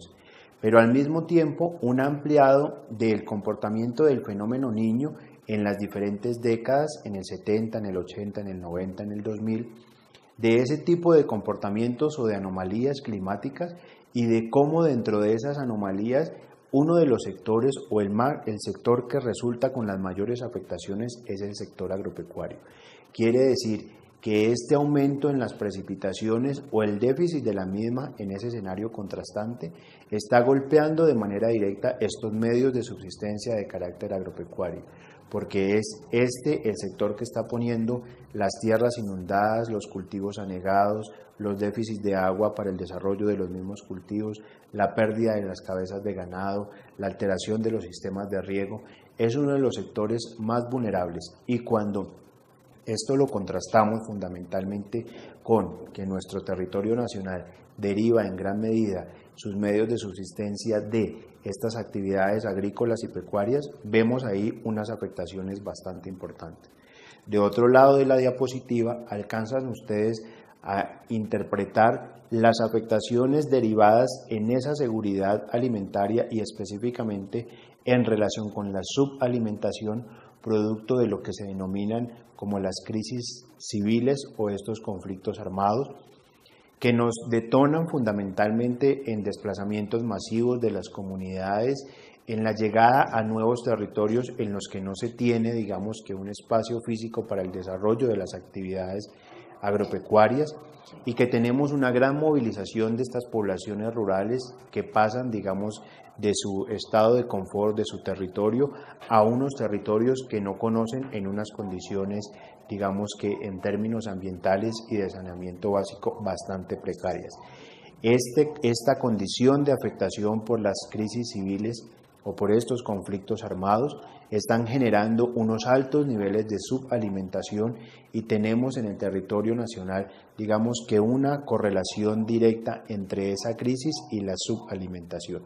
Pero al mismo tiempo un ampliado del comportamiento del fenómeno niño en las diferentes décadas, en el 70, en el 80, en el 90, en el 2000, de ese tipo de comportamientos o de anomalías climáticas y de cómo dentro de esas anomalías uno de los sectores o el sector que resulta con las mayores afectaciones es el sector agropecuario. Quiere decir que este aumento en las precipitaciones o el déficit de la misma en ese escenario contrastante está golpeando de manera directa estos medios de subsistencia de carácter agropecuario, porque es este el sector que está poniendo las tierras inundadas, los cultivos anegados, los déficits de agua para el desarrollo de los mismos cultivos, la pérdida de las cabezas de ganado, la alteración de los sistemas de riego, es uno de los sectores más vulnerables. Y cuando esto lo contrastamos fundamentalmente con que nuestro territorio nacional deriva en gran medida sus medios de subsistencia de estas actividades agrícolas y pecuarias, vemos ahí unas afectaciones bastante importantes. De otro lado de la diapositiva alcanzan ustedes a interpretar las afectaciones derivadas en esa seguridad alimentaria y específicamente en relación con la subalimentación, producto de lo que se denominan como las crisis civiles o estos conflictos armados, que nos detonan fundamentalmente en desplazamientos masivos de las comunidades, en la llegada a nuevos territorios en los que no se tiene, digamos, que un espacio físico para el desarrollo de las actividades agropecuarias, y que tenemos una gran movilización de estas poblaciones rurales que pasan, digamos, de su estado de confort, de su territorio, a unos territorios que no conocen en unas condiciones, digamos que en términos ambientales y de saneamiento básico bastante precarias. Esta condición de afectación por las crisis civiles o por estos conflictos armados están generando unos altos niveles de subalimentación y tenemos en el territorio nacional, digamos que una correlación directa entre esa crisis y la subalimentación.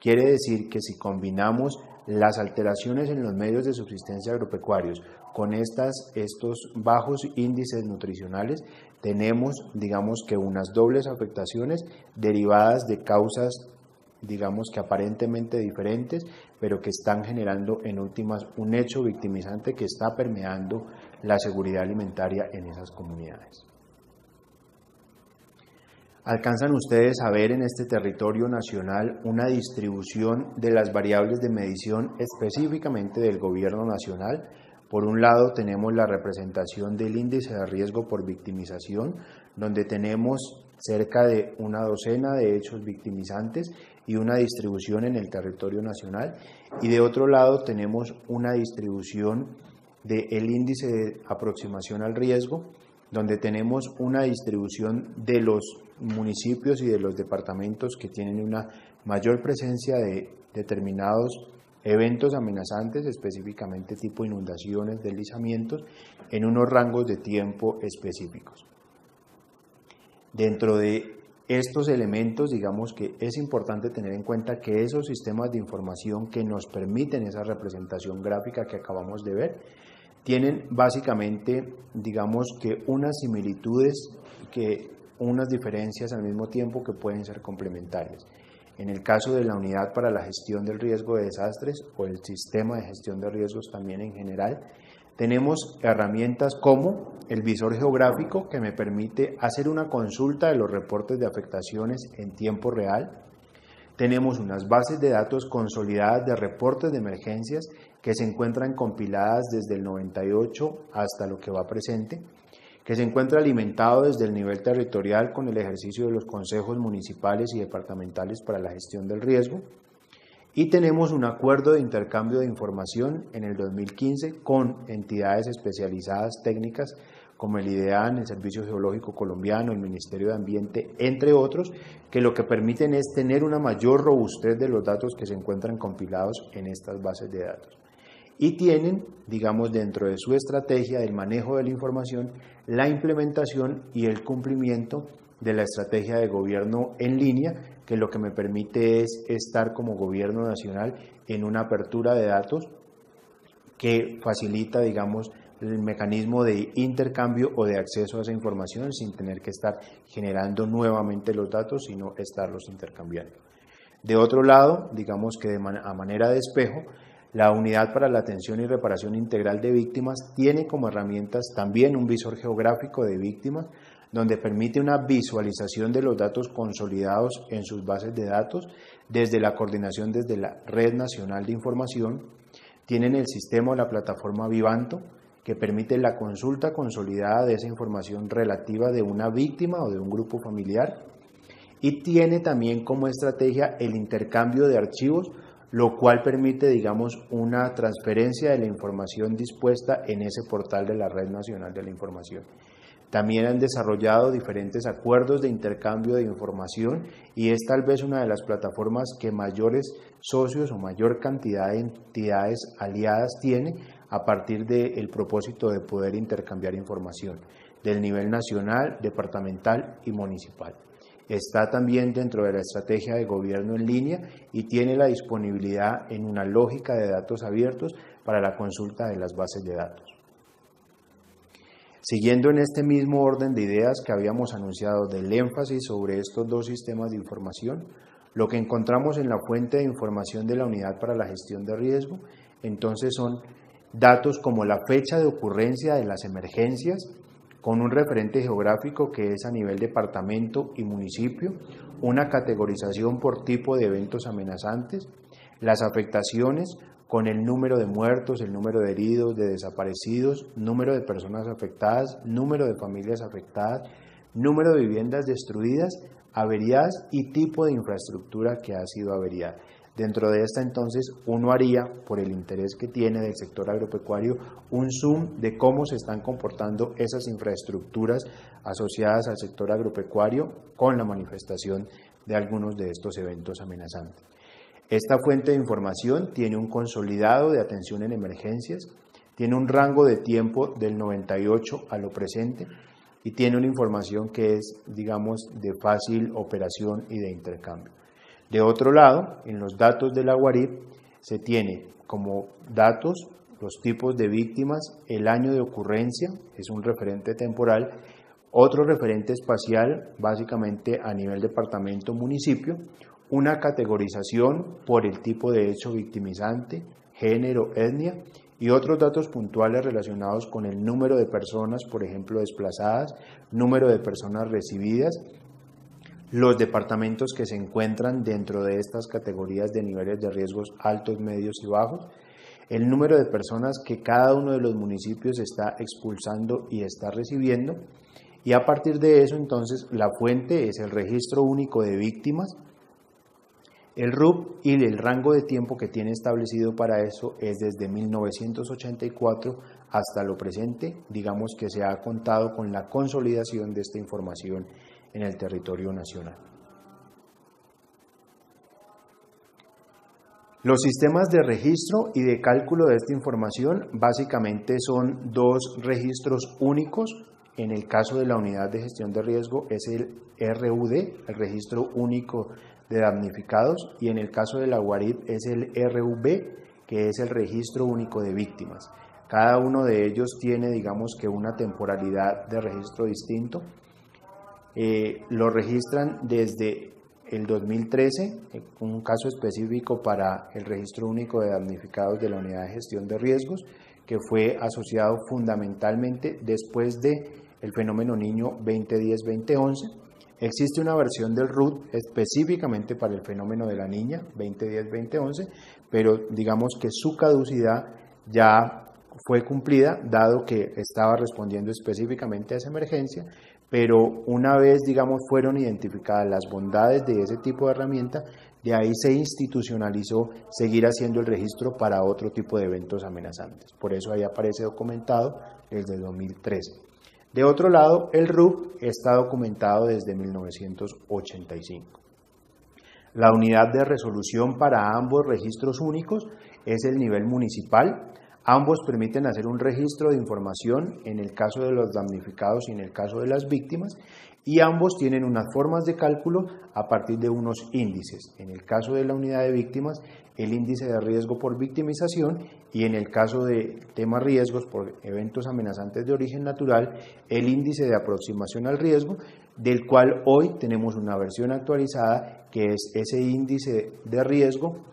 Quiere decir que si combinamos las alteraciones en los medios de subsistencia agropecuarios con estos bajos índices nutricionales, tenemos, digamos que unas dobles afectaciones derivadas de causas, digamos que aparentemente diferentes, pero que están generando en últimas un hecho victimizante que está permeando la seguridad alimentaria en esas comunidades. Alcanzan ustedes a ver en este territorio nacional una distribución de las variables de medición específicamente del gobierno nacional Por un lado tenemos la representación del índice de riesgo por victimización, donde tenemos cerca de una docena de hechos victimizantes y una distribución en el territorio nacional, y de otro lado tenemos una distribución del índice de aproximación al riesgo, donde tenemos una distribución de los municipios y de los departamentos que tienen una mayor presencia de determinados eventos amenazantes, específicamente tipo inundaciones, deslizamientos, en unos rangos de tiempo específicos. Dentro de estos elementos, digamos que es importante tener en cuenta que esos sistemas de información que nos permiten esa representación gráfica que acabamos de ver, tienen básicamente, digamos que unas similitudes, que unas diferencias al mismo tiempo que pueden ser complementarias. En el caso de la unidad para la gestión del riesgo de desastres o el sistema de gestión de riesgos también en general, tenemos herramientas como el visor geográfico, que me permite hacer una consulta de los reportes de afectaciones en tiempo real. Tenemos unas bases de datos consolidadas de reportes de emergencias que se encuentran compiladas desde el 98 hasta lo que va presente, que se encuentra alimentado desde el nivel territorial con el ejercicio de los consejos municipales y departamentales para la gestión del riesgo. Y tenemos un acuerdo de intercambio de información en el 2015 con entidades especializadas técnicas como el IDEAN, el Servicio Geológico Colombiano, el Ministerio de Ambiente, entre otros, que lo que permiten es tener una mayor robustez de los datos que se encuentran compilados en estas bases de datos. Y tienen, digamos, dentro de su estrategia del manejo de la información, la implementación y el cumplimiento de la estrategia de gobierno en línea, que lo que me permite es estar como gobierno nacional en una apertura de datos que facilita, digamos, el mecanismo de intercambio o de acceso a esa información sin tener que estar generando nuevamente los datos, sino estarlos intercambiando. De otro lado, digamos que a manera de espejo, la Unidad para la Atención y Reparación Integral de Víctimas tiene como herramientas también un visor geográfico de víctimas, donde permite una visualización de los datos consolidados en sus bases de datos desde la coordinación desde la Red Nacional de Información. Tienen el sistema o la plataforma Vivanto, que permite la consulta consolidada de esa información relativa de una víctima o de un grupo familiar, y tiene también como estrategia el intercambio de archivos, lo cual permite, digamos, una transferencia de la información dispuesta en ese portal de la Red Nacional de la Información. También han desarrollado diferentes acuerdos de intercambio de información y es tal vez una de las plataformas que mayores socios o mayor cantidad de entidades aliadas tiene a partir del propósito de poder intercambiar información del nivel nacional, departamental y municipal. Está también dentro de la estrategia de gobierno en línea y tiene la disponibilidad en una lógica de datos abiertos para la consulta de las bases de datos. Siguiendo en este mismo orden de ideas que habíamos anunciado del énfasis sobre estos dos sistemas de información, lo que encontramos en la fuente de información de la Unidad para la Gestión de Riesgo, entonces son datos como la fecha de ocurrencia de las emergencias, con un referente geográfico que es a nivel departamento y municipio, una categorización por tipo de eventos amenazantes, las afectaciones con el número de muertos, el número de heridos, de desaparecidos, número de personas afectadas, número de familias afectadas, número de viviendas destruidas, averiadas y tipo de infraestructura que ha sido averiada. Dentro de esta, entonces, uno haría, por el interés que tiene del sector agropecuario, un zoom de cómo se están comportando esas infraestructuras asociadas al sector agropecuario con la manifestación de algunos de estos eventos amenazantes. Esta fuente de información tiene un consolidado de atención en emergencias, tiene un rango de tiempo del 98 a lo presente y tiene una información que es, digamos, de fácil operación y de intercambio. De otro lado, en los datos de la UARIP se tiene como datos los tipos de víctimas, el año de ocurrencia, es un referente temporal, otro referente espacial, básicamente a nivel departamento-municipio, una categorización por el tipo de hecho victimizante, género, etnia y otros datos puntuales relacionados con el número de personas, por ejemplo, desplazadas, número de personas recibidas, los departamentos que se encuentran dentro de estas categorías de niveles de riesgos altos, medios y bajos, el número de personas que cada uno de los municipios está expulsando y está recibiendo, y a partir de eso entonces la fuente es el Registro Único de Víctimas, el RUP, y el rango de tiempo que tiene establecido para eso es desde 1984 hasta lo presente. Digamos que se ha contado con la consolidación de esta información en el territorio nacional. Los sistemas de registro y de cálculo de esta información básicamente son dos registros únicos. En el caso de la Unidad de Gestión de Riesgo es el RUD, el Registro Único de Damnificados, y en el caso de la UARIB es el RUB, que es el Registro Único de Víctimas. Cada uno de ellos tiene, digamos que, una temporalidad de registro distinto. Lo registran desde el 2013, un caso específico para el Registro Único de Damnificados de la Unidad de Gestión de Riesgos, que fue asociado fundamentalmente después del fenómeno Niño 2010-2011. Existe una versión del RUD específicamente para el fenómeno de la niña 2010-2011, pero digamos que su caducidad ya fue cumplida, dado que estaba respondiendo específicamente a esa emergencia, pero una vez, digamos, fueron identificadas las bondades de ese tipo de herramienta, de ahí se institucionalizó seguir haciendo el registro para otro tipo de eventos amenazantes. Por eso ahí aparece documentado desde 2013. De otro lado, el RUP está documentado desde 1985. La unidad de resolución para ambos registros únicos es el nivel municipal. Ambos permiten hacer un registro de información en el caso de los damnificados y en el caso de las víctimas, y ambos tienen unas formas de cálculo a partir de unos índices. En el caso de la unidad de víctimas, el índice de riesgo por victimización, y en el caso de temas riesgos por eventos amenazantes de origen natural, el índice de aproximación al riesgo, del cual hoy tenemos una versión actualizada, que es ese índice de riesgo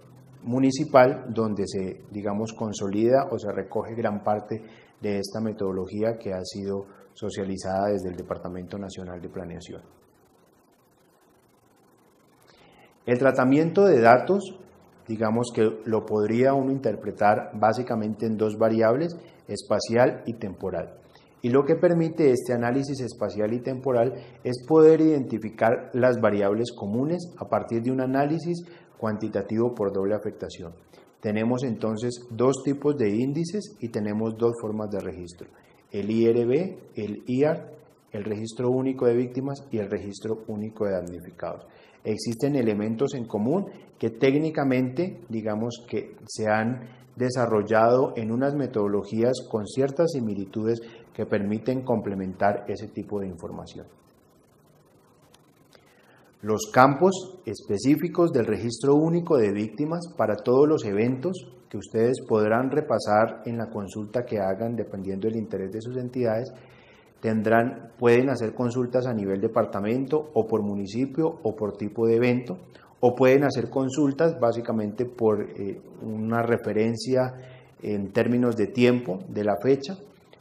municipal, donde se, digamos, consolida o se recoge gran parte de esta metodología que ha sido socializada desde el Departamento Nacional de Planeación. El tratamiento de datos, digamos que lo podría uno interpretar básicamente en dos variables, espacial y temporal. Y lo que permite este análisis espacial y temporal es poder identificar las variables comunes a partir de un análisis cuantitativo por doble afectación. Tenemos entonces dos tipos de índices y tenemos dos formas de registro: el IRB, el IAR, el Registro Único de Víctimas y el Registro Único de Damnificados. Existen elementos en común que técnicamente, digamos que se han desarrollado en unas metodologías con ciertas similitudes que permiten complementar ese tipo de información. Los campos específicos del Registro Único de Víctimas para todos los eventos que ustedes podrán repasar en la consulta que hagan dependiendo del interés de sus entidades, pueden hacer consultas a nivel departamento o por municipio o por tipo de evento, o pueden hacer consultas básicamente por una referencia en términos de tiempo, de la fecha.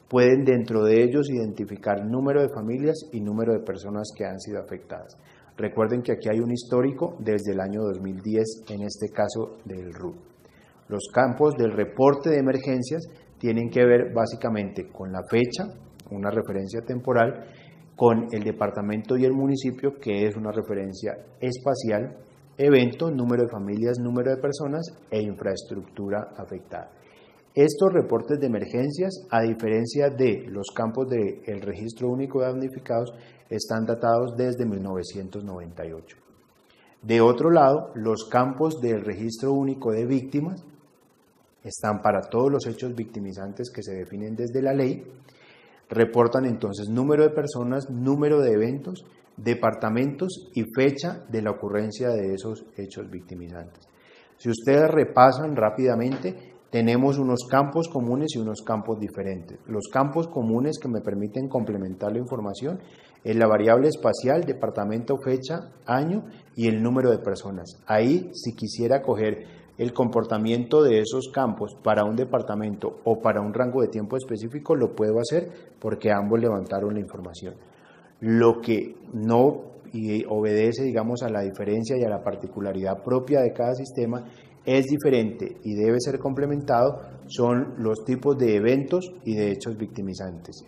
Pueden dentro de ellos identificar número de familias y número de personas que han sido afectadas. Recuerden que aquí hay un histórico desde el año 2010, en este caso del RUD. Los campos del reporte de emergencias tienen que ver básicamente con la fecha, una referencia temporal, con el departamento y el municipio, que es una referencia espacial, evento, número de familias, número de personas e infraestructura afectada. Estos reportes de emergencias, a diferencia de los campos del Registro Único de Damnificados, están datados desde 1998. De otro lado, los campos del Registro Único de Víctimas están para todos los hechos victimizantes que se definen desde la ley. Reportan entonces número de personas, número de eventos, departamentos y fecha de la ocurrencia de esos hechos victimizantes. Si ustedes repasan rápidamente, tenemos unos campos comunes y unos campos diferentes. Los campos comunes que me permiten complementar la información es la variable espacial, departamento, fecha, año y el número de personas. Ahí, si quisiera coger el comportamiento de esos campos para un departamento o para un rango de tiempo específico, lo puedo hacer porque ambos levantaron la información. Lo que no obedece, digamos, a la diferencia y a la particularidad propia de cada sistema es diferente y debe ser complementado son los tipos de eventos y de hechos victimizantes.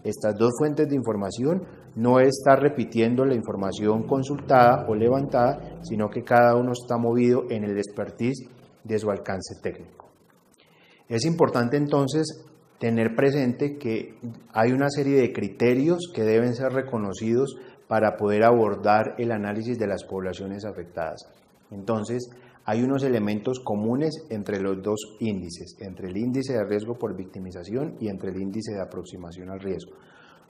Estas dos fuentes de información no está repitiendo la información consultada o levantada, sino que cada uno está movido en el expertise de su alcance técnico. Es importante entonces tener presente que hay una serie de criterios que deben ser reconocidos para poder abordar el análisis de las poblaciones afectadas. Entonces, hay unos elementos comunes entre los dos índices, entre el índice de riesgo por victimización y entre el índice de aproximación al riesgo.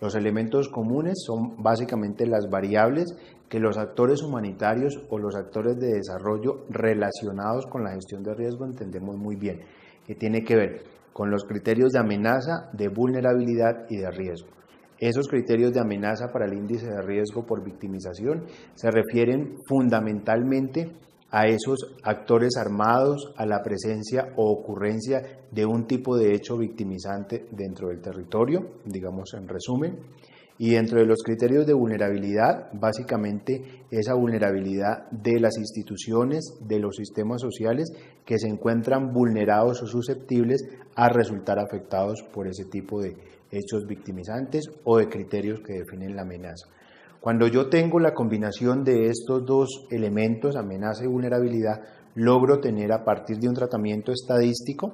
Los elementos comunes son básicamente las variables que los actores humanitarios o los actores de desarrollo relacionados con la gestión de riesgo entendemos muy bien, que tiene que ver con los criterios de amenaza, de vulnerabilidad y de riesgo. Esos criterios de amenaza para el índice de riesgo por victimización se refieren fundamentalmente a esos actores armados, a la presencia o ocurrencia de un tipo de hecho victimizante dentro del territorio, digamos en resumen. Y dentro de los criterios de vulnerabilidad, básicamente esa vulnerabilidad de las instituciones, de los sistemas sociales que se encuentran vulnerados o susceptibles a resultar afectados por ese tipo de hechos victimizantes o de criterios que definen la amenaza. Cuando yo tengo la combinación de estos dos elementos, amenaza y vulnerabilidad, logro tener a partir de un tratamiento estadístico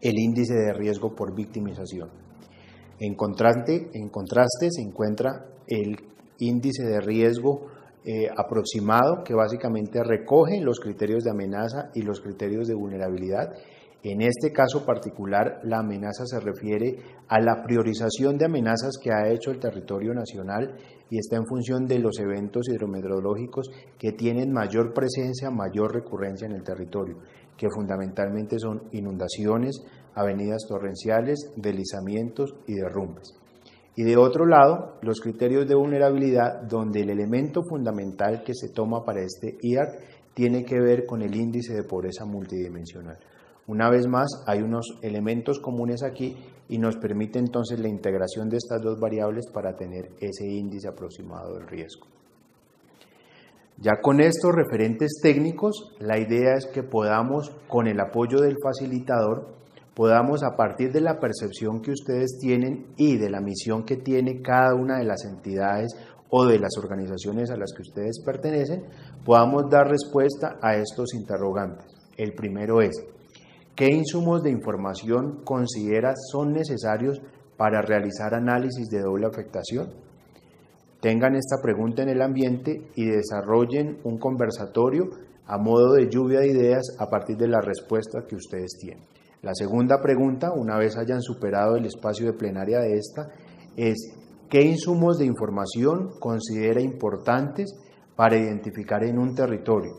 el índice de riesgo por victimización. En contraste se encuentra el índice de riesgo aproximado, que básicamente recoge los criterios de amenaza y los criterios de vulnerabilidad. En este caso particular, la amenaza se refiere a la priorización de amenazas que ha hecho el territorio nacional y está en función de los eventos hidrometeorológicos que tienen mayor presencia, mayor recurrencia en el territorio, que fundamentalmente son inundaciones, avenidas torrenciales, deslizamientos y derrumbes. Y de otro lado, los criterios de vulnerabilidad, donde el elemento fundamental que se toma para este IARC tiene que ver con el índice de pobreza multidimensional. Una vez más, hay unos elementos comunes aquí y nos permite entonces la integración de estas dos variables para tener ese índice aproximado del riesgo. Ya con estos referentes técnicos, la idea es que podamos, con el apoyo del facilitador, podamos a partir de la percepción que ustedes tienen y de la misión que tiene cada una de las entidades o de las organizaciones a las que ustedes pertenecen, podamos dar respuesta a estos interrogantes. El primero es: ¿qué insumos de información considera son necesarios para realizar análisis de doble afectación? Tengan esta pregunta en el ambiente y desarrollen un conversatorio a modo de lluvia de ideas a partir de la respuesta que ustedes tienen. La segunda pregunta, una vez hayan superado el espacio de plenaria de esta, es: ¿qué insumos de información considera importantes para identificar en un territorio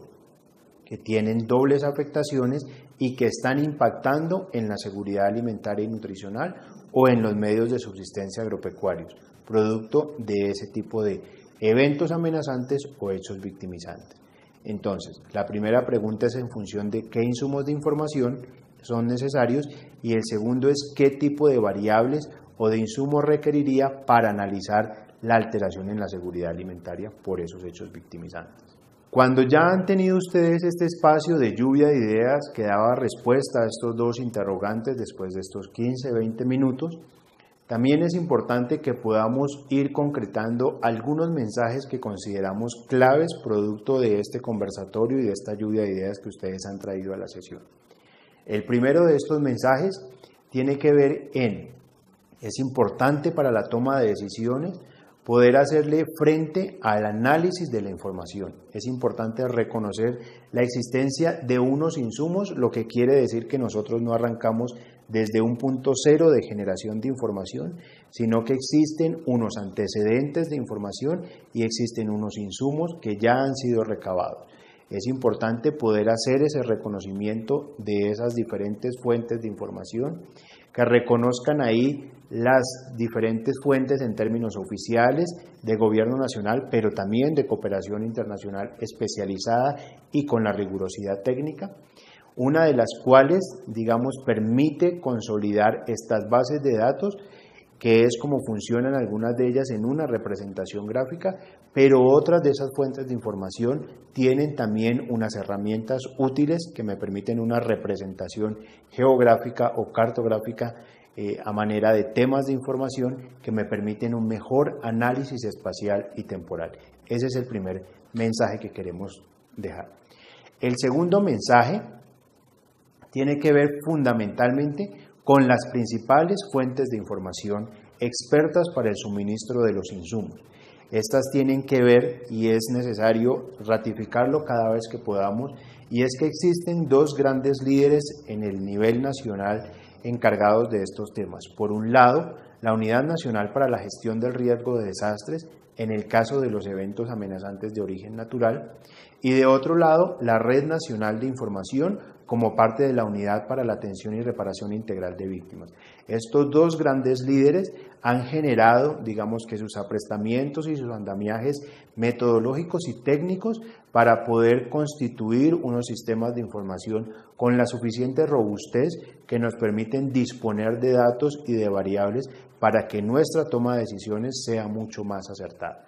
que tienen dobles afectaciones y que están impactando en la seguridad alimentaria y nutricional o en los medios de subsistencia agropecuarios, producto de ese tipo de eventos amenazantes o hechos victimizantes? Entonces, la primera pregunta es en función de qué insumos de información son necesarios y el segundo es qué tipo de variables o de insumos requeriría para analizar la alteración en la seguridad alimentaria por esos hechos victimizantes. Cuando ya han tenido ustedes este espacio de lluvia de ideas que daba respuesta a estos dos interrogantes después de estos 15-20 minutos, también es importante que podamos ir concretando algunos mensajes que consideramos claves producto de este conversatorio y de esta lluvia de ideas que ustedes han traído a la sesión. El primero de estos mensajes tiene que ver es importante para la toma de decisiones poder hacerle frente al análisis de la información. Es importante reconocer la existencia de unos insumos, lo que quiere decir que nosotros no arrancamos desde un punto cero de generación de información, sino que existen unos antecedentes de información y existen unos insumos que ya han sido recabados. Es importante poder hacer ese reconocimiento de esas diferentes fuentes de información, que reconozcan ahí las diferentes fuentes en términos oficiales de gobierno nacional, pero también de cooperación internacional especializada y con la rigurosidad técnica, una de las cuales, digamos, permite consolidar estas bases de datos que es como funcionan algunas de ellas en una representación gráfica, pero otras de esas fuentes de información tienen también unas herramientas útiles que me permiten una representación geográfica o cartográfica a manera de temas de información que me permiten un mejor análisis espacial y temporal. Ese es el primer mensaje que queremos dejar. El segundo mensaje tiene que ver fundamentalmente con las principales fuentes de información expertas para el suministro de los insumos. Estas tienen que ver, y es necesario ratificarlo cada vez que podamos, y es que existen dos grandes líderes en el nivel nacional encargados de estos temas. Por un lado, la Unidad Nacional para la Gestión del Riesgo de Desastres, en el caso de los eventos amenazantes de origen natural, y de otro lado, la Red Nacional de Información como parte de la Unidad para la Atención y Reparación Integral de Víctimas. Estos dos grandes líderes han generado, digamos que sus aprestamientos y sus andamiajes metodológicos y técnicos para poder constituir unos sistemas de información con la suficiente robustez que nos permiten disponer de datos y de variables para que nuestra toma de decisiones sea mucho más acertada.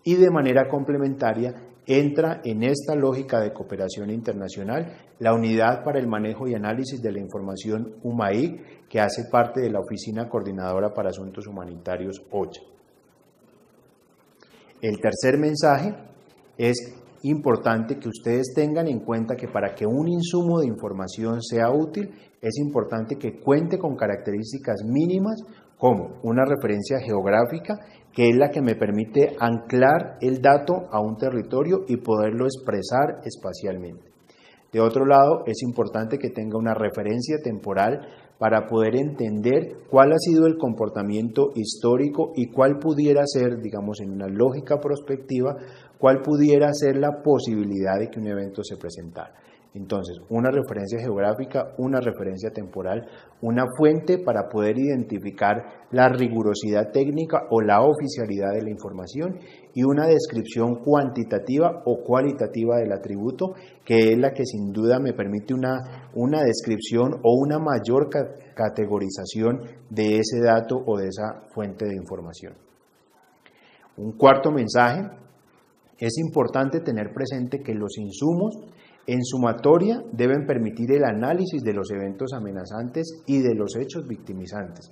Y de manera complementaria entra en esta lógica de cooperación internacional la Unidad para el Manejo y Análisis de la Información UMAIC, que hace parte de la Oficina Coordinadora para Asuntos Humanitarios OCHA. El tercer mensaje es importante que ustedes tengan en cuenta que para que un insumo de información sea útil, es importante que cuente con características mínimas como una referencia geográfica, que es la que me permite anclar el dato a un territorio y poderlo expresar espacialmente. De otro lado, es importante que tenga una referencia temporal para poder entender cuál ha sido el comportamiento histórico y cuál pudiera ser, digamos, en una lógica prospectiva, cuál pudiera ser la posibilidad de que un evento se presentara. Entonces, una referencia geográfica, una referencia temporal, una fuente para poder identificar la rigurosidad técnica o la oficialidad de la información y una descripción cuantitativa o cualitativa del atributo, que es la que sin duda me permite una descripción o una mayor categorización de ese dato o de esa fuente de información. Un cuarto mensaje: es importante tener presente que los insumos en sumatoria deben permitir el análisis de los eventos amenazantes y de los hechos victimizantes,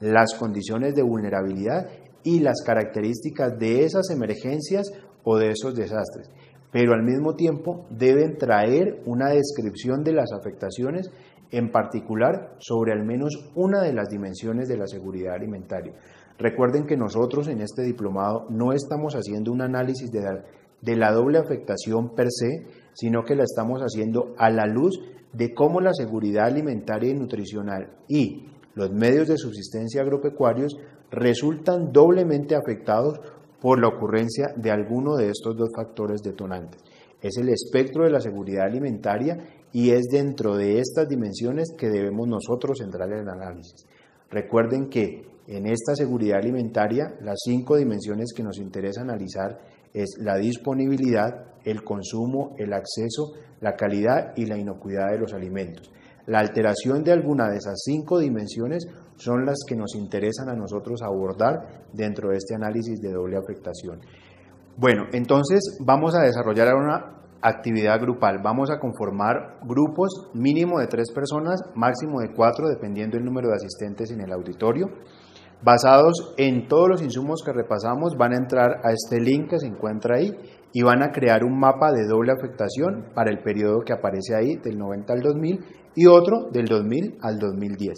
las condiciones de vulnerabilidad y las características de esas emergencias o de esos desastres, pero al mismo tiempo deben traer una descripción de las afectaciones, en particular sobre al menos una de las dimensiones de la seguridad alimentaria. Recuerden que nosotros en este diplomado no estamos haciendo un análisis de la doble afectación per se, sino que la estamos haciendo a la luz de cómo la seguridad alimentaria y nutricional y los medios de subsistencia agropecuarios resultan doblemente afectados por la ocurrencia de alguno de estos dos factores detonantes. Es el espectro de la seguridad alimentaria y es dentro de estas dimensiones que debemos nosotros entrar en el análisis. Recuerden que en esta seguridad alimentaria, las 5 dimensiones que nos interesa analizar es la disponibilidad, el consumo, el acceso, la calidad y la inocuidad de los alimentos. La alteración de alguna de esas 5 dimensiones son las que nos interesan a nosotros abordar dentro de este análisis de doble afectación. Bueno, entonces vamos a desarrollar una actividad grupal. Vamos a conformar grupos mínimo de 3 personas, máximo de 4, dependiendo del número de asistentes en el auditorio. Basados en todos los insumos que repasamos, van a entrar a este link que se encuentra ahí y van a crear un mapa de doble afectación para el periodo que aparece ahí, del 90 al 2000, y otro del 2000 al 2010.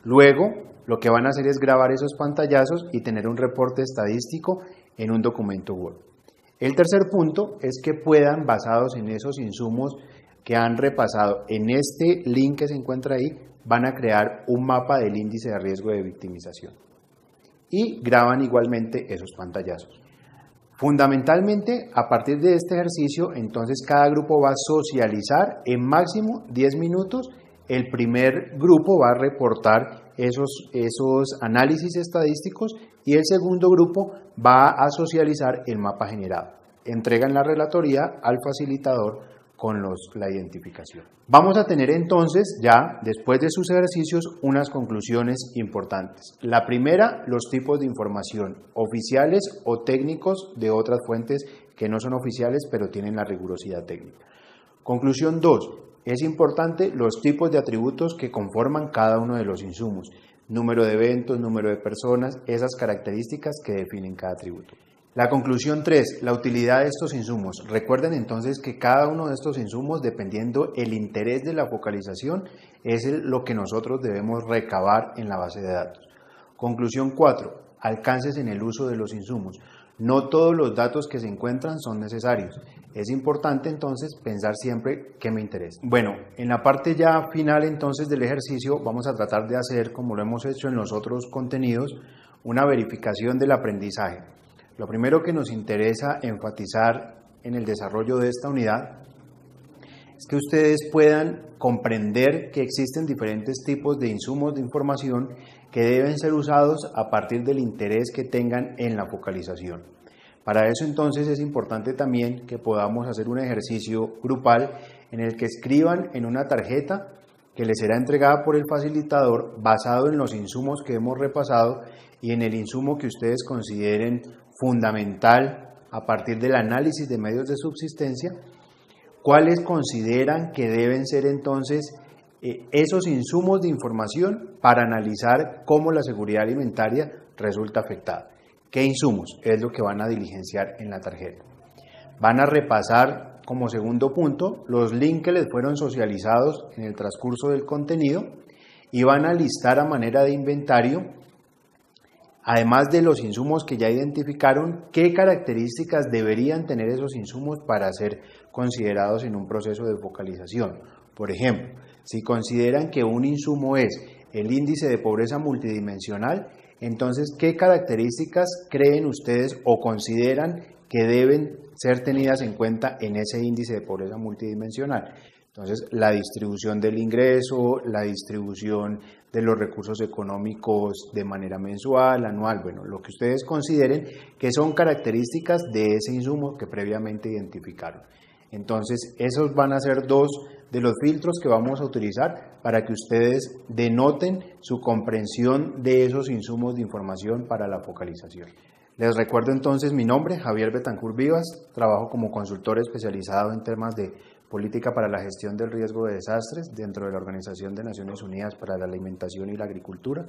Luego, lo que van a hacer es grabar esos pantallazos y tener un reporte estadístico en un documento Word. El tercer punto es que puedan, basados en esos insumos que han repasado en este link que se encuentra ahí, van a crear un mapa del índice de riesgo de victimización y graban igualmente esos pantallazos. Fundamentalmente, a partir de este ejercicio, entonces cada grupo va a socializar en máximo 10 minutos. El primer grupo va a reportar esos análisis estadísticos y el segundo grupo va a socializar el mapa generado. Entregan la relatoría al facilitador con la identificación. Vamos a tener entonces ya, después de sus ejercicios, unas conclusiones importantes. La primera, los tipos de información, oficiales o técnicos de otras fuentes que no son oficiales, pero tienen la rigurosidad técnica. Conclusión 2, es importante los tipos de atributos que conforman cada uno de los insumos, número de eventos, número de personas, esas características que definen cada atributo. La conclusión 3, la utilidad de estos insumos. Recuerden entonces que cada uno de estos insumos, dependiendo el interés de la focalización, es lo que nosotros debemos recabar en la base de datos. Conclusión 4, alcances en el uso de los insumos. No todos los datos que se encuentran son necesarios. Es importante entonces pensar siempre qué me interesa. Bueno, en la parte ya final entonces del ejercicio vamos a tratar de hacer, como lo hemos hecho en los otros contenidos, una verificación del aprendizaje. Lo primero que nos interesa enfatizar en el desarrollo de esta unidad es que ustedes puedan comprender que existen diferentes tipos de insumos de información que deben ser usados a partir del interés que tengan en la focalización. Para eso entonces es importante también que podamos hacer un ejercicio grupal en el que escriban en una tarjeta que les será entregada por el facilitador basado en los insumos que hemos repasado y en el insumo que ustedes consideren fundamental a partir del análisis de medios de subsistencia, cuáles consideran que deben ser entonces esos insumos de información para analizar cómo la seguridad alimentaria resulta afectada. ¿Qué insumos? Es lo que van a diligenciar en la tarjeta. Van a repasar como segundo punto los links que les fueron socializados en el transcurso del contenido y van a listar a manera de inventario, además de los insumos que ya identificaron, qué características deberían tener esos insumos para ser considerados en un proceso de focalización. Por ejemplo, si consideran que un insumo es el índice de pobreza multidimensional, entonces, ¿qué características creen ustedes o consideran que deben ser tenidas en cuenta en ese índice de pobreza multidimensional? Entonces, la distribución del ingreso, la distribución de los recursos económicos de manera mensual, anual, bueno, lo que ustedes consideren que son características de ese insumo que previamente identificaron. Entonces, esos van a ser dos de los filtros que vamos a utilizar para que ustedes denoten su comprensión de esos insumos de información para la focalización. Les recuerdo entonces mi nombre, Javier Betancur Vivas, trabajo como consultor especializado en temas de política para la gestión del riesgo de desastres dentro de la Organización de Naciones Unidas para la Alimentación y la Agricultura.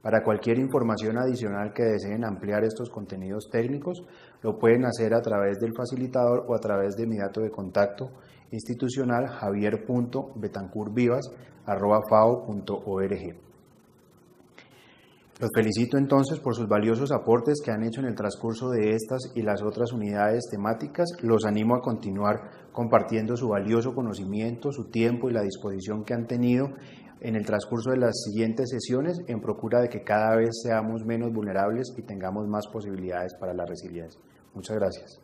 Para cualquier información adicional que deseen ampliar estos contenidos técnicos, lo pueden hacer a través del facilitador o a través de mi dato de contacto institucional javier.betancurvivas@fao.org. Los felicito entonces por sus valiosos aportes que han hecho en el transcurso de estas y las otras unidades temáticas. Los animo a continuar compartiendo su valioso conocimiento, su tiempo y la disposición que han tenido en el transcurso de las siguientes sesiones en procura de que cada vez seamos menos vulnerables y tengamos más posibilidades para la resiliencia. Muchas gracias.